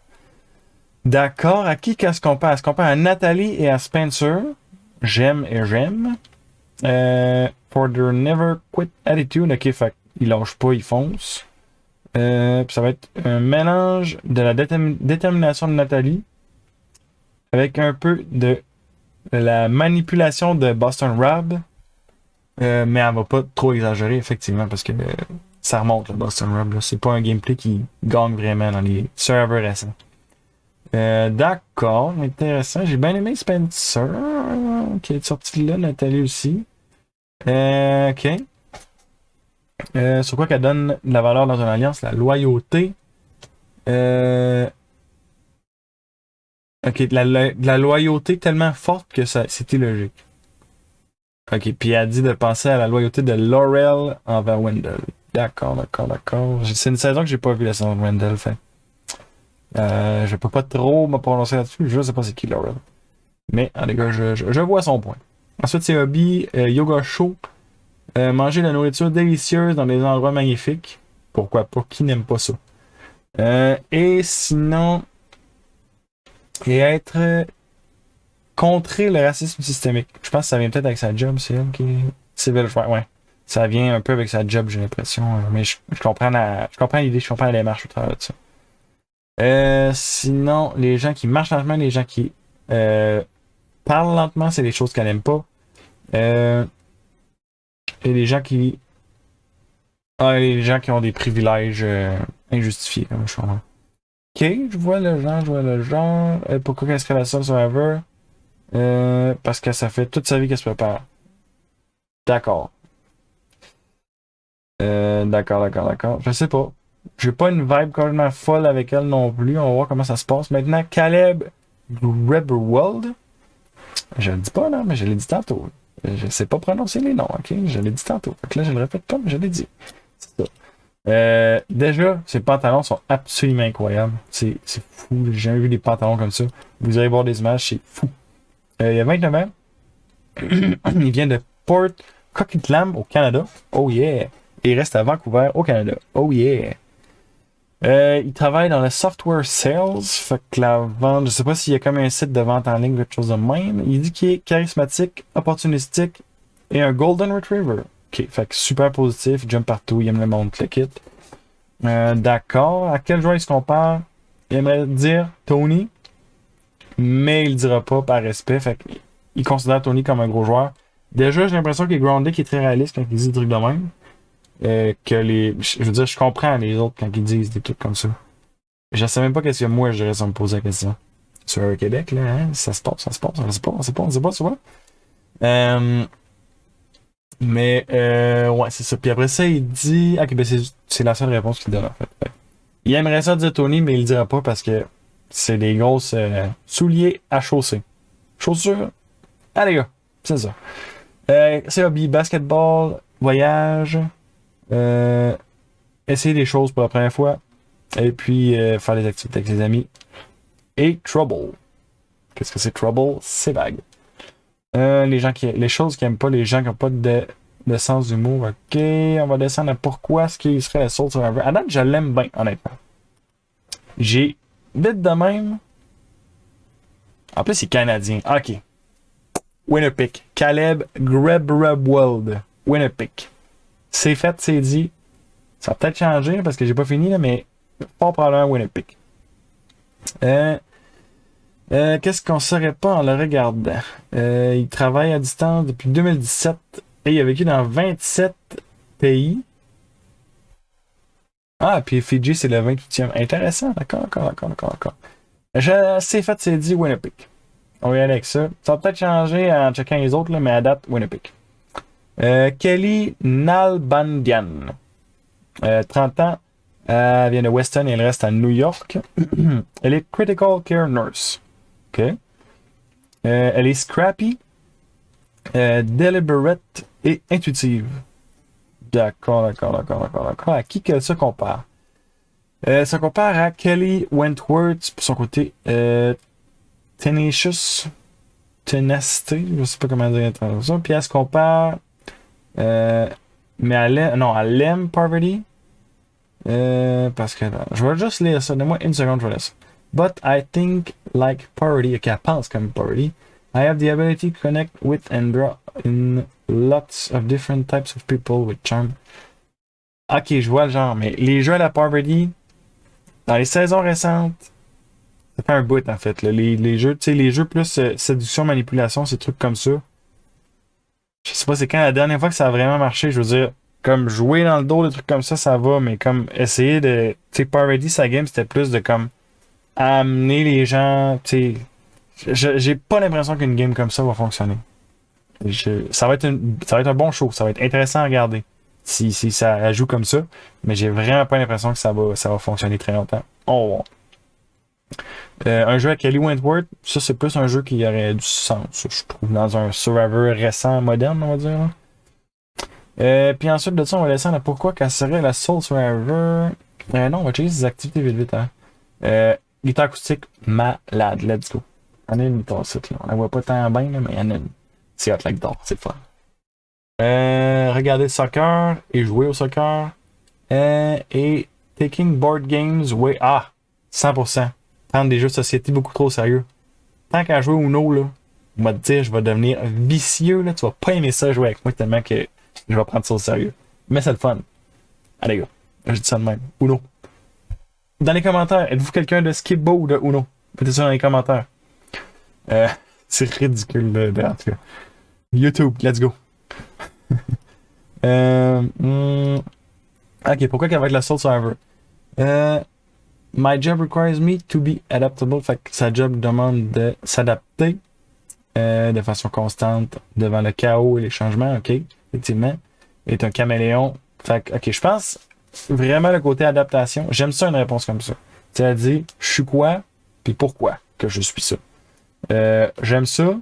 A: D'accord. À qui qu'elle se compare? Elle se compare à Nathalie et à Spencer. J'aime et j'aime. For their never quit attitude. Ok, fait ils lâchent pas, ils foncent. Puis ça va être un mélange de la détermination de Nathalie avec un peu de la manipulation de Boston Rob. Mais elle va pas trop exagérer, effectivement, parce que ça remonte, le Boston Rob. Là. C'est pas un gameplay qui gagne vraiment dans les serveurs récents. D'accord, intéressant. J'ai bien aimé Spencer, qui est sorti là, Nathalie aussi. Ok. Sur quoi qu'elle donne de la valeur dans une alliance? La loyauté. Ok, de la loyauté tellement forte que c'était logique. Ok, puis elle dit de penser à la loyauté de Laurel envers Wendell. D'accord, d'accord, d'accord. C'est une saison que j'ai pas vu la saison de Wendell, fait. Je peux pas trop me prononcer là-dessus, je sais pas c'est qui Laurel. Mais en tout cas, je vois son point. Ensuite, c'est hobby, yoga chaud, manger de la nourriture délicieuse dans des endroits magnifiques. Pourquoi pas? Qui n'aime pas ça? Et sinon, et être contrer le racisme systémique. Je pense que ça vient peut-être avec sa job, c'est elle qui est civil rights, ouais. Ça vient un peu avec sa job, j'ai l'impression. Mais je comprends l'idée, je comprends la démarche au travers de ça. Sinon, les gens qui marchent lentement, les gens qui parlent lentement, c'est des choses qu'elle n'aime pas. Et les gens qui. Ah, les gens qui ont des privilèges injustifiés, comme je comprends. Ok, je vois le genre, pourquoi qu'elle serait la seule survivor? Parce que ça fait toute sa vie qu'elle se prépare. D'accord. D'accord. Je sais pas. J'ai pas une vibe complètement folle avec elle non plus. On va voir comment ça se passe. Maintenant, Caleb Rebberwold. Je le dis pas, là, mais je l'ai dit tantôt. Je sais pas prononcer les noms, ok? Je l'ai dit tantôt. Fait que là, je le répète pas, mais je l'ai dit. C'est ça. Déjà, ces pantalons sont absolument incroyables. C'est fou. J'ai jamais vu des pantalons comme ça. Vous allez voir des images, c'est fou. Il y a 29 ans. Il vient de Port Coquitlam au Canada. Oh yeah! Et il reste à Vancouver au Canada. Oh yeah! Il travaille dans le software sales. Fait que la vente, je sais pas s'il y a comme un site de vente en ligne ou quelque chose de même. Il dit qu'il est charismatique, opportunistique et un golden retriever. Ok, fait que super positif, il jump partout, il aime le monde, le kit. D'accord. À quel joueur il se compare? Il aimerait dire Tony, mais il le dira pas par respect. Fait qu'il considère Tony comme un gros joueur. Déjà, j'ai l'impression qu'il est grounded, qu'il est très réaliste quand il dit des trucs de même. Je veux dire, je comprends les autres quand ils disent des trucs comme ça. Je sais même pas qu'est-ce que moi je dirais sans me poser la question. Sur Québec, là, hein, ça se passe, on sait pas, tu vois. Ouais, c'est ça. Puis après ça, il dit. Ok, ben c'est la seule réponse qu'il donne en fait. Ouais. Il aimerait ça dire Tony, mais il le dira pas parce que c'est des grosses souliers à chausser. Chaussures. Ah les gars, c'est ça. C'est hobby, basketball, voyage, essayer des choses pour la première fois, et puis faire des activités avec les amis. Et trouble. Qu'est-ce que c'est trouble? C'est vague. Les choses qui aiment pas, les gens qui n'ont pas de sens d'humour. Ok, on va descendre à pourquoi est-ce qu'il serait le Soul Survivor. À date, je l'aime bien, honnêtement. J'ai vite de même. En plus, c'est canadien. Ok. Winnipeg. Caleb Grebrebwold. Winnipeg. C'est fait, c'est dit. Ça a peut-être changé parce que j'ai pas fini, là, mais pas probablement Winnipeg. Qu'est-ce qu'on saurait pas en le regardant? Il travaille à distance depuis 2017 et il a vécu dans 27 pays. Ah, puis Fidji, c'est le 28e. Intéressant, d'accord. C'est fait, c'est dit Winnipeg. On va y aller avec ça. Ça va peut-être changer en checkant les autres, là, mais à date, Winnipeg. Kelly Nalbandian. 30 ans. Elle vient de Weston et elle reste à New York. Elle est Critical Care Nurse. OK. Elle est scrappy, deliberate et intuitive. D'accord. À qui que ça compare? Ça compare à Kelly Wentworth pour son côté tenacious, ténacité, je sais pas comment dire ça. Puis elle se compare Euh, mais elle aime Parvati. Parce que, je vais juste lire ça. Donne-moi une seconde, je vais lire ça. But I think like Parvati, ok, elle pense comme Parvati. I have the ability to connect with and draw in lots of different types of people with charm. Ok, je vois le genre, mais les jeux à la Parvati, dans les saisons récentes, ça fait un bout en fait. Là. Les jeux, tu sais, les jeux plus séduction, manipulation, ces trucs comme ça. Je sais pas c'est quand la dernière fois que ça a vraiment marché, je veux dire, comme jouer dans le dos, des trucs comme ça va, mais comme essayer de. Tu sais, Parvati, sa game, c'était plus de comme amener les gens, tu sais. J'ai pas l'impression qu'une game comme ça va fonctionner. Ça va être un bon show, ça va être intéressant à regarder si ça joue comme ça, mais j'ai vraiment pas l'impression que ça va fonctionner très longtemps. Oh. Un jeu avec Kelly Wentworth, ça c'est plus un jeu qui aurait du sens, je trouve, dans un Survivor récent, moderne, on va dire. Là. Puis ensuite de ça, on va laisser là pourquoi qu'elle serait la Soul Survivor. Non, on va checker ses activités vite vite. Hein. Guitare acoustique, malade, let's go. Il y en a une guitare site, là. On la voit pas tant bien, là, mais il y en a une. C'est hot la guitare, c'est le fun. Regarder le soccer et jouer au soccer. Et taking board games, oui, 100%. Prendre des jeux de société beaucoup trop au sérieux. Tant qu'à jouer au Uno, là, on va te dire, je vais devenir vicieux, là, tu vas pas aimer ça jouer avec moi tellement que je vais prendre ça au sérieux. Mais c'est le fun. Allez, gars, je dis ça de même. Uno. Dans les commentaires, êtes-vous quelqu'un de Skipbo ou de Uno? Mettez ça dans les commentaires. C'est ridicule, en tout cas. YouTube, let's go. Ok, pourquoi qu'avec la Soul Survivor? My job requires me to be adaptable. Fait que sa job demande de s'adapter de façon constante devant le chaos et les changements. Ok, effectivement. Est un caméléon. Fait que, ok, je pense vraiment le côté adaptation. J'aime ça une réponse comme ça. C'est-à-dire, je suis quoi, puis pourquoi que je suis ça. J'aime ça.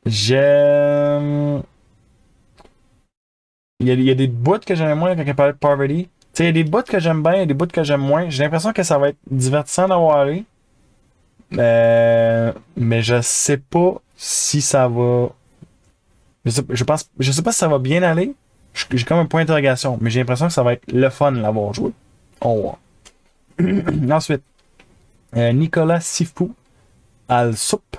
A: J'aime. Il y a des bouts que j'aime moins quand il parle de Poverty. Tu sais, il y a des bouts que j'aime bien, il y a des bouts que j'aime moins. J'ai l'impression que ça va être divertissant d'avoir allé. Mais je sais pas si ça va. Je sais pas si ça va bien aller. J'ai comme un point d'interrogation, mais j'ai l'impression que ça va être le fun de l'avoir joué. Oh. Ensuite, Nicolas Sifou Al-Soup.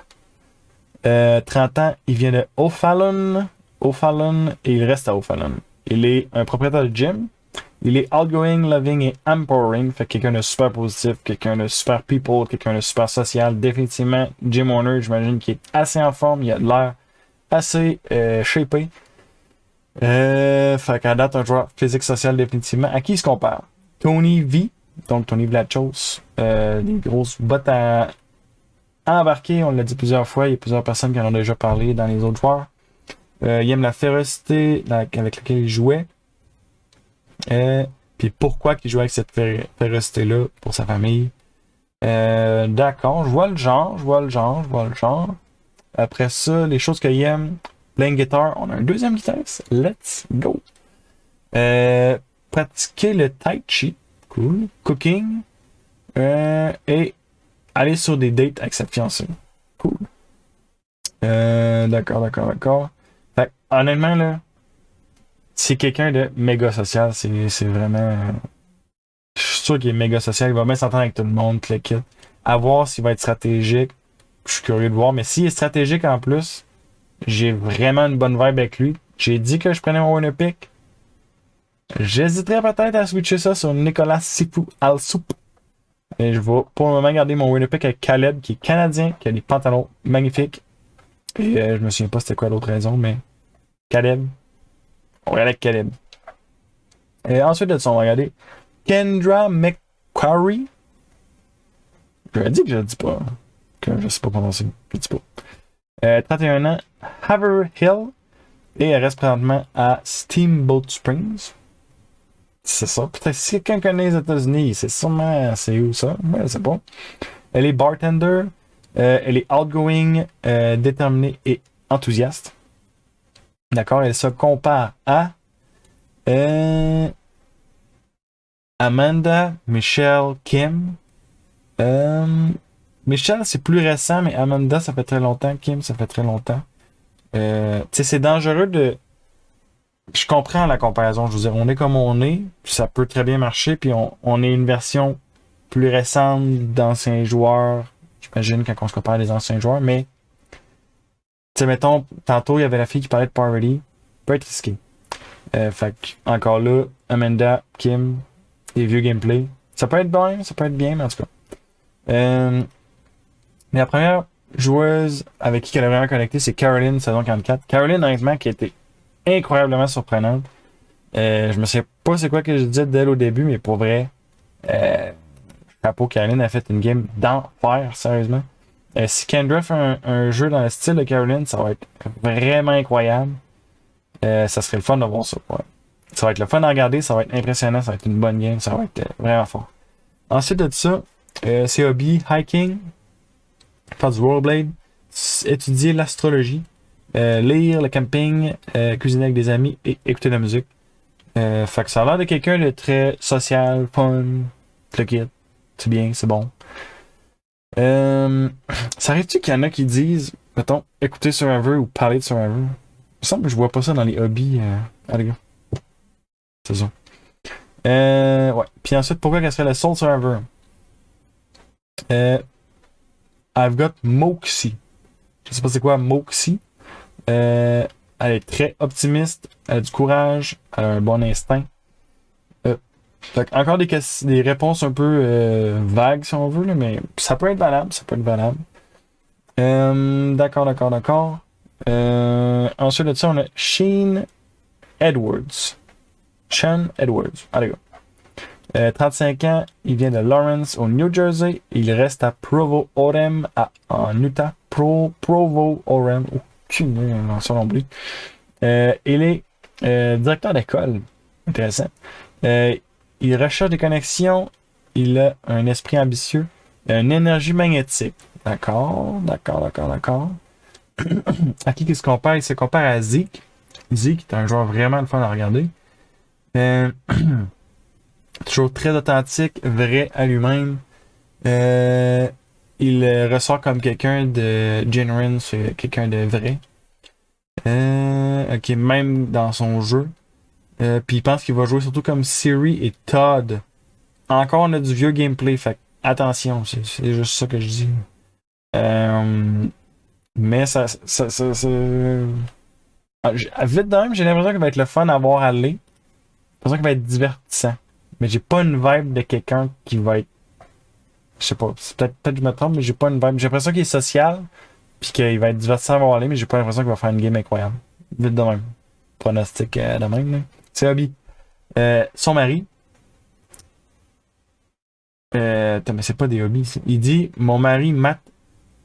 A: 30 ans, il vient de O'Fallon. O'Fallon et il reste à O'Fallon. Il est un propriétaire de gym. Il est outgoing, loving et empowering. Fait quelqu'un de super positif, quelqu'un de super people, quelqu'un de super social. Définitivement, gym owner, j'imagine qu'il est assez en forme. Il a de l'air assez shapé. Fait qu'à date, un joueur physique social définitivement. À qui il se compare? Tony V, donc Tony Vlachos. Des grosses bottes à embarquer, on l'a dit plusieurs fois. Il y a plusieurs personnes qui en ont déjà parlé dans les autres joueurs. Il aime la férocité avec laquelle il jouait. Puis pourquoi il jouait avec cette férocité-là pour sa famille. D'accord, je vois le genre. Après ça, les choses qu'il aime. Playing guitar, on a un deuxième guitariste. Let's go. Pratiquer le tai chi. Cool. Cooking. Et aller sur des dates avec sa fiancée. Cool. D'accord. Fait, honnêtement, là, c'est quelqu'un de méga social. C'est vraiment. Je suis sûr qu'il est méga social. Il va bien s'entendre avec tout le monde, le kit. À voir s'il va être stratégique. Je suis curieux de voir. Mais s'il est stratégique en plus, j'ai vraiment une bonne vibe avec lui. J'ai dit que je prenais mon winner pick. J'hésiterais peut-être à switcher ça sur Nicolas Sifou Al-Soup. Et je vais pour le moment garder mon winner pick avec Caleb, qui est canadien, qui a des pantalons magnifiques. Et je me souviens pas c'était quoi l'autre raison, mais Caleb. On va regarder avec Caleb. Et ensuite de ça, on va regarder Kendra McQuarrie. Je lui ai dit que je le dis pas. Que je sais pas prononcer. Je le dis pas. 31 ans, Haverhill. Et elle reste présentement à Steamboat Springs. C'est ça. Peut-être si quelqu'un connaît les États-Unis, c'est sûrement. C'est où ça? Moi, je sais pas. Elle est bartender. Elle est outgoing, déterminée et enthousiaste. D'accord? Elle se compare à Amanda, Michelle, Kim. Michelle, c'est plus récent, mais Amanda, ça fait très longtemps. Kim, ça fait très longtemps. Tu sais, c'est dangereux de... Je comprends la comparaison. Je veux dire, on est comme on est, puis ça peut très bien marcher, puis on est une version plus récente d'anciens joueurs. J'imagine quand on se compare à des anciens joueurs, mais tu sais, mettons, tantôt, il y avait la fille qui parlait de Poverty. Peut être risqué. Fait que, encore là, Amanda, Kim, les vieux gameplay. Ça peut être bien, ça peut être bien, mais en tout cas. Mais la première joueuse avec qui elle a vraiment connecté, c'est Caroline, saison 44. Caroline, honnêtement, qui a été incroyablement surprenante. Je me sais pas c'est quoi que je disais d'elle au début, mais pour vrai, chapeau, Caroline a fait une game d'enfer, sérieusement. Si Kendra fait un jeu dans le style de Caroline, ça va être vraiment incroyable. Ça serait le fun de voir ça. Ouais. Ça va être le fun à regarder, ça va être impressionnant, ça va être une bonne game, ça va être vraiment fort. Ensuite de ça, c'est hobby, hiking, faire du rollerblade, étudier l'astrologie, lire, le camping, cuisiner avec des amis et écouter de la musique. Fait que ça a l'air de quelqu'un de très social, fun, le kit. C'est bien, c'est bon. Ça arrive-tu qu'il y en a qui disent, mettons, écouter Survivor ou parler de Survivor? Il me semble que je vois pas ça dans les hobbies. Ah, les gars. C'est ça. Ouais. Puis ensuite, pourquoi qu'elle serait le Soul Survivor? I've got Moxie. Je sais pas c'est quoi Moxie. Elle est très optimiste, elle a du courage, elle a un bon instinct. Fait encore des réponses un peu vagues si on veut, là, mais ça peut être valable, ça peut être valable. D'accord. Ensuite de ça, on a Shane Edwards. Sean Edwards. Allez, go. 35 ans, il vient de Lawrence au New Jersey. Il reste à Provo Orem en Utah. Provo Orem. Aucune mention non plus. Il est directeur d'école. Intéressant. Il recherche des connexions. Il a un esprit ambitieux. Une énergie magnétique. D'accord. À qui il se compare? Il se compare à Zeke. Zeke est un joueur vraiment le fun à regarder. Toujours très authentique, vrai à lui-même. Il ressort comme quelqu'un de genuine, c'est quelqu'un de vrai. Ok, même dans son jeu. Puis il pense qu'il va jouer surtout comme Siri et Todd. Encore, on a du vieux gameplay, fait attention, c'est juste ça que je dis. Mais ça vite de même, j'ai l'impression qu'il va être le fun à voir aller. J'ai l'impression qu'il va être divertissant. Mais j'ai pas une vibe de quelqu'un qui va être. Je sais pas, peut-être que je me trompe, mais j'ai pas une vibe. J'ai l'impression qu'il est social, puis qu'il va être divertissant à voir aller, mais j'ai pas l'impression qu'il va faire une game incroyable. Vite de même. Pronostic de même, là. C'est hobby. Son mari. Mais c'est pas des hobbies. Il dit mon mari, Matt,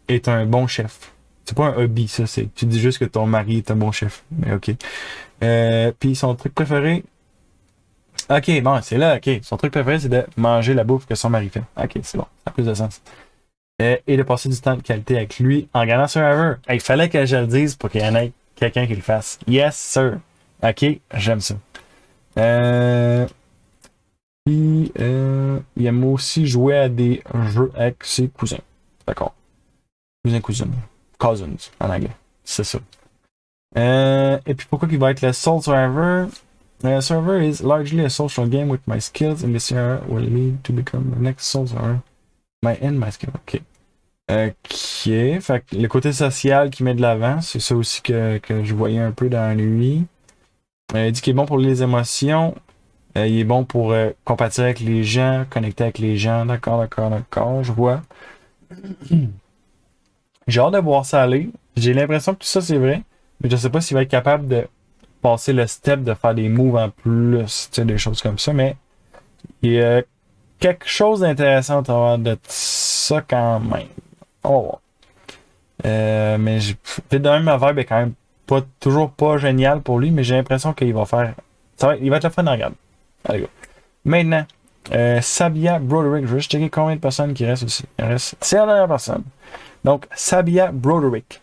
A: est un bon chef. C'est pas un hobby, ça. Tu dis juste que ton mari est un bon chef. Mais ok. Puis son truc préféré. Ok, bon, c'est là, ok. Son truc préféré, c'est de manger la bouffe que son mari fait. Ok, c'est bon. Ça a plus de sens. Et de passer du temps de qualité avec lui en regardant Survivor. Il fallait que je le dise pour qu'il y en ait quelqu'un qui le fasse. Yes, sir. Ok, j'aime ça. Puis, il aime aussi jouer à des jeux avec ses cousins. D'accord. Cousins. Cousins, en anglais. C'est ça. Et puis, pourquoi il va être le Soul Survivor? Survivor is largely a social game with my skills in this area will lead to become the next Soul Survivor. My skill. Ok. Fait que le côté social qui met de l'avant, c'est ça aussi que je voyais un peu dans lui. Il dit qu'il est bon pour les émotions. Il est bon pour compatir avec les gens, connecter avec les gens. D'accord, je vois. J'ai hâte de voir ça aller. J'ai l'impression que tout ça c'est vrai, mais je sais pas s'il va être capable de passer le step de faire des moves en plus, tu sais, des choses comme ça, mais il y a quelque chose d'intéressant à travers de ça quand même. Oh. Mais vite de même, ma vibe est quand même toujours pas géniale pour lui, mais j'ai l'impression qu'il va faire. Il va être le fun à regarder. Allez, go. Maintenant, Sabia Broderick. Je vais juste checker combien de personnes qui restent aussi. Il reste 6 dernières personnes. Donc, Sabia Broderick.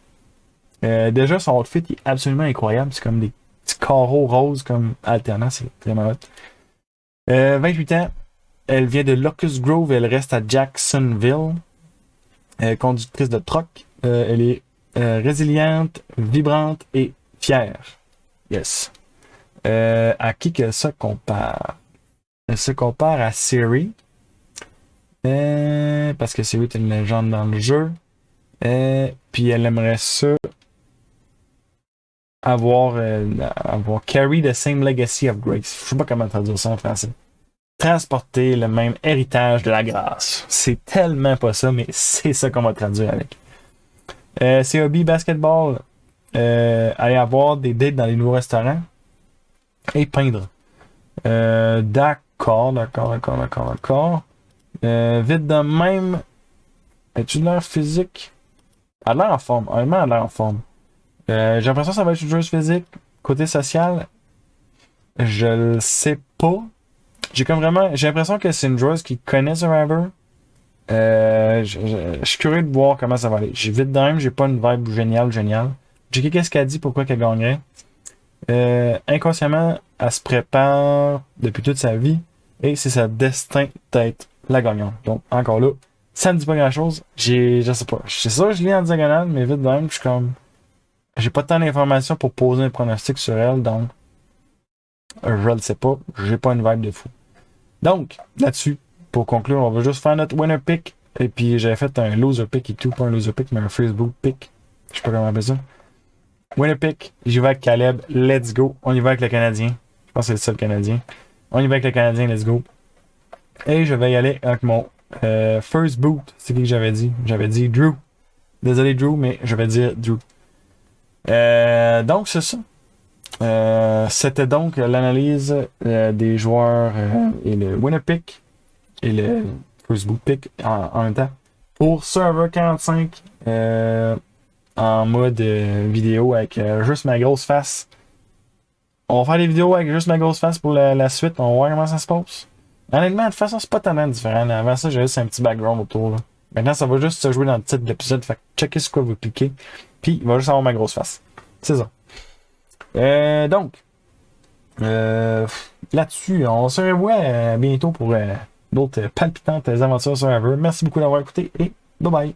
A: Déjà, son outfit est absolument incroyable. C'est comme des petits carreaux roses comme alternants. C'est vraiment hot. 28 ans. Elle vient de Locust Grove. Elle reste à Jacksonville. Conductrice de truck. Elle est résiliente, vibrante et fière. Yes. À qui que ça compare? Elle se compare à Siri. Parce que Siri est une légende dans le jeu. Puis elle aimerait ça avoir carry the same legacy of grace. Je sais pas comment traduire ça en français. Transporter le même héritage de la grâce. C'est tellement pas ça, mais c'est ça qu'on va traduire avec. Ses hobbies basketball, aller avoir des dates dans les nouveaux restaurants et peindre. D'accord. Vite de même. As-tu de l'air physique? Elle a l'air en forme. Honnêtement, elle a l'air en forme. J'ai l'impression que ça va être une joueuse physique. Côté social, je le sais pas. J'ai l'impression que c'est une joueuse qui connaît Survivor. Je suis curieux de voir comment ça va aller. J'ai vite de même, j'ai pas une vibe géniale. J'ai qu'est-ce qu'elle dit, pourquoi qu'elle gagnerait. Inconsciemment, elle se prépare depuis toute sa vie et c'est sa destin d'être la gagnante. Donc, encore là, ça me dit pas grand chose. Je sais pas. C'est ça, je lis en diagonale, mais vite de même, je suis comme. J'ai pas tant d'informations pour poser un pronostic sur elle, donc je le sais pas. J'ai pas une vibe de fou. Donc, là-dessus, pour conclure, on va juste faire notre winner pick. Et puis, j'avais fait un loser pick et tout. Pas un loser pick, mais un Facebook pick. Je sais pas comment appeler ça. Winner pick, j'y vais avec Caleb. Let's go. On y va avec le Canadien. Je pense que c'est le seul Canadien. On y va avec le Canadien, let's go. Et je vais y aller avec mon first boot. C'est qui que j'avais dit? J'avais dit Drew. Désolé Drew, mais je vais dire Drew. Donc, c'est ça. C'était donc l'analyse des joueurs et le winner pick et le first boot pick en même temps. Pour Server 45 en mode vidéo avec juste ma grosse face. On va faire des vidéos avec juste ma grosse face pour la suite. On va voir comment ça se passe. Honnêtement, de toute façon, c'est pas tellement différent. Avant ça, j'avais juste un petit background autour. Là. Maintenant, ça va juste se jouer dans le titre de l'épisode. Fait que checkez sur quoi vous cliquez. Puis, il va juste avoir ma grosse face. C'est ça. Donc, là-dessus, on se revoit bientôt pour d'autres palpitantes aventures sur Survivor. Merci beaucoup d'avoir écouté et bye bye!